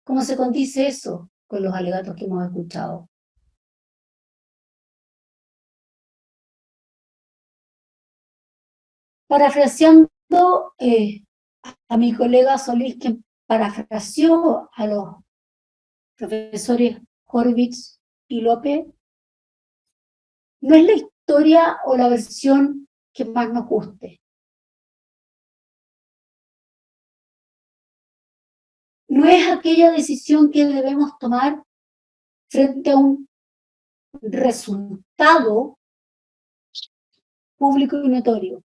¿Cómo se condice eso con los alegatos que hemos escuchado? Parafraseando a mi colega Solís, que parafraseó a los profesores Horvitz y López, no es la historia o la versión que más nos guste. No es aquella decisión que debemos tomar frente a un resultado público y notorio.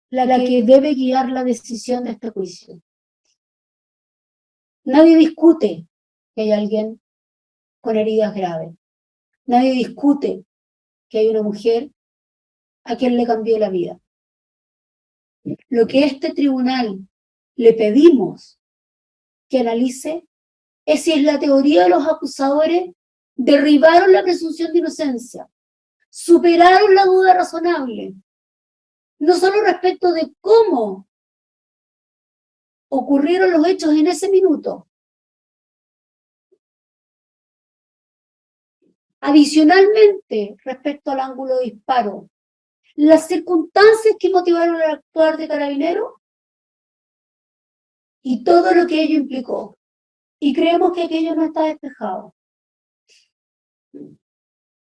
La que debe guiar la decisión de este juicio. Nadie discute que hay alguien con heridas graves. Nadie discute que hay una mujer a quien le cambió la vida. Lo que este tribunal le pedimos que analice es si es la teoría de los acusadores derribaron la presunción de inocencia, superaron la duda razonable, no solo respecto de cómo ocurrieron los hechos en ese minuto. Adicionalmente, respecto al ángulo de disparo, las circunstancias que motivaron el actuar de Carabineros y todo lo que ello implicó. Y creemos que aquello no está despejado.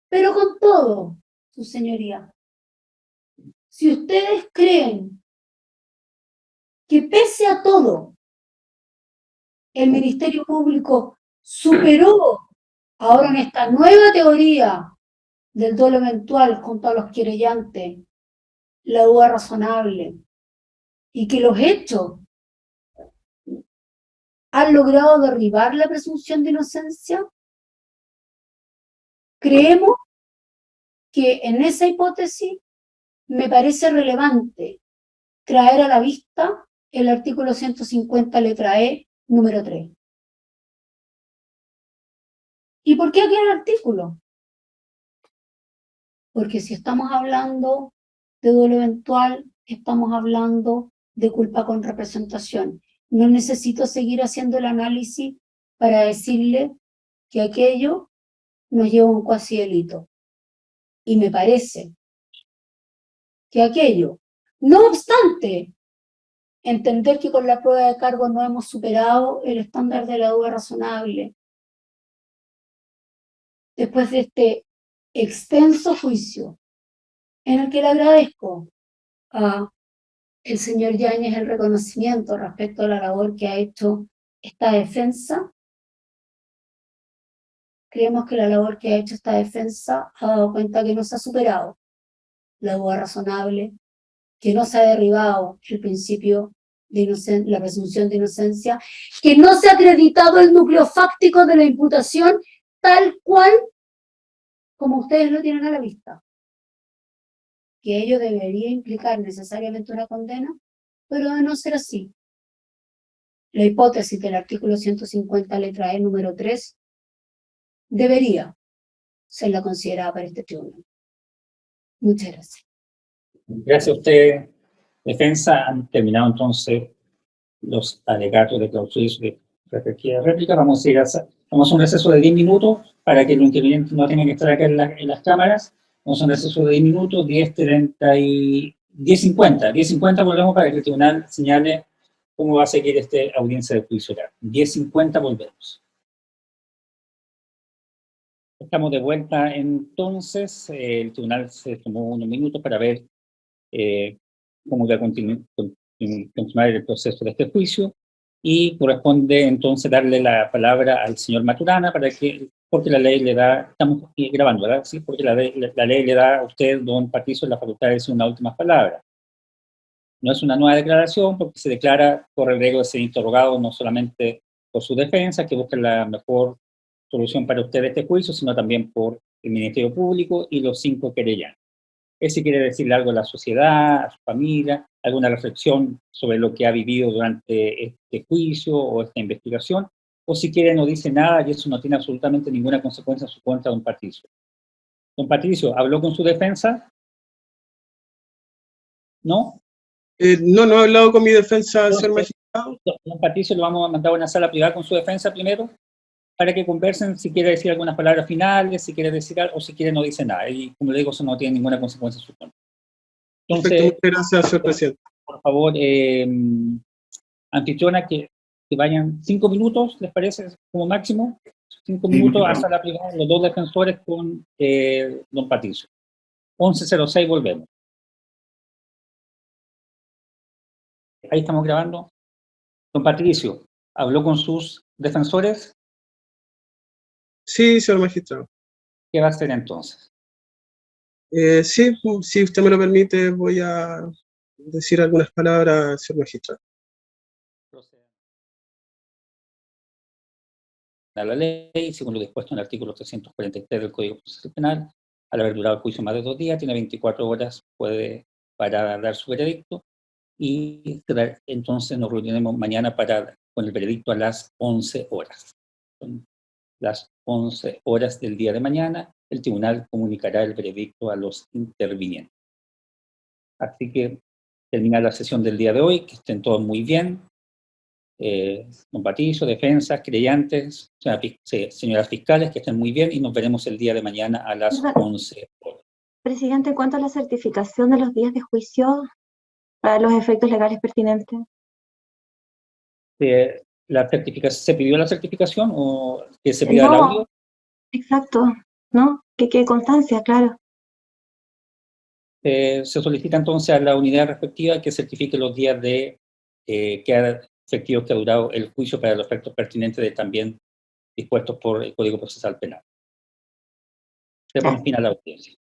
Pero con todo, su señoría, si ustedes creen que pese a todo, el Ministerio Público superó ahora en esta nueva teoría del dolo eventual junto a los querellantes, la duda razonable, y que los hechos han logrado derribar la presunción de inocencia, creemos que en esa hipótesis me parece relevante traer a la vista el artículo 150 letra E, número 3. ¿Y por qué aquel artículo? Porque si estamos hablando de dolo eventual, estamos hablando de culpa con representación. No necesito seguir haciendo el análisis para decirle que aquello nos lleva a un cuasi delito. Y me parece que aquello, no obstante, entender que con la prueba de cargo no hemos superado el estándar de la duda razonable. Después de este extenso juicio, en el que le agradezco a el señor Yáñez el reconocimiento respecto a la labor que ha hecho esta defensa, creemos que la labor que ha hecho esta defensa ha dado cuenta que no se ha superado la duda razonable, que no se ha derribado el principio de la presunción de inocencia, que no se ha acreditado el núcleo fáctico de la imputación tal cual como ustedes lo tienen a la vista. Que ello debería implicar necesariamente una condena, pero de no ser así, la hipótesis del artículo 150 letra E número 3 debería ser la considerada para este tribunal. Muchas gracias. Gracias a usted, defensa. Han terminado entonces los alegatos de clausura y de réplica. Vamos a un receso de 10 minutos para que los intervinientes no tengan que estar acá en las cámaras. Vamos a un receso de 10 minutos, 10:50 volvemos para que el tribunal señale cómo va a seguir esta audiencia de juicio oral. 10:50 volvemos. Estamos de vuelta entonces. El tribunal se tomó unos minutos para ver cómo va a continuar el proceso de este juicio y corresponde entonces darle la palabra al señor Maturana porque la ley le da, estamos grabando, ¿verdad? Sí, porque la ley le da a usted, don Patricio, la facultad de decir una última palabra. No es una nueva declaración porque se declara por el riesgo de ser interrogado no solamente por su defensa, que busca la mejor solución para usted de este juicio, sino también por el Ministerio Público y los 5 querellantes. Si quiere decirle algo a la sociedad, a su familia, alguna reflexión sobre lo que ha vivido durante este juicio o esta investigación, o si quiere no dice nada y eso no tiene absolutamente ninguna consecuencia en su contra, don Patricio. Don Patricio, ¿habló con su defensa? ¿No? No he hablado con mi defensa, señor magistrado. Don Patricio, lo vamos a mandar a una sala privada con su defensa primero, para que conversen si quiere decir algunas palabras finales, si quiere decir algo, o si quiere no dice nada. Y como le digo, eso no tiene ninguna consecuencia en su contra. Entonces, perfecto, muchas gracias, señor presidente. Por favor, anfitriona, que vayan 5 minutos, ¿les parece? Como máximo, 5 minutos a sala privada, los 2 defensores con don Patricio. 11:06, volvemos. Ahí estamos grabando. Don Patricio, ¿habló con sus defensores? Sí, señor magistrado. ¿Qué va a hacer entonces? Sí, si usted me lo permite, voy a decir algunas palabras, señor magistrado. a la ley, según lo dispuesto en el artículo 343 del Código Procesal Penal. Al haber durado el juicio más de 2 días, tiene 24 horas para dar su veredicto, y entonces nos reuniremos mañana con el veredicto a las 11 horas. Son las 11 horas del día de mañana, el tribunal comunicará el veredicto a los intervinientes. Así que termina la sesión del día de hoy, que estén todos muy bien. Don Patricio, defensas, creyentes, señoras fiscales, que estén muy bien, y nos veremos el día de mañana a las 11 horas. Presidente, en cuanto a la certificación de los días de juicio para los efectos legales pertinentes. ¿Se pidió la certificación o que se pida el audio? Exacto, ¿no? Que quede constancia, claro. Se solicita entonces a la unidad respectiva que certifique los días efectivos que ha durado el juicio para los efectos pertinentes también dispuestos por el Código Procesal Penal. Se pone fin a la audiencia.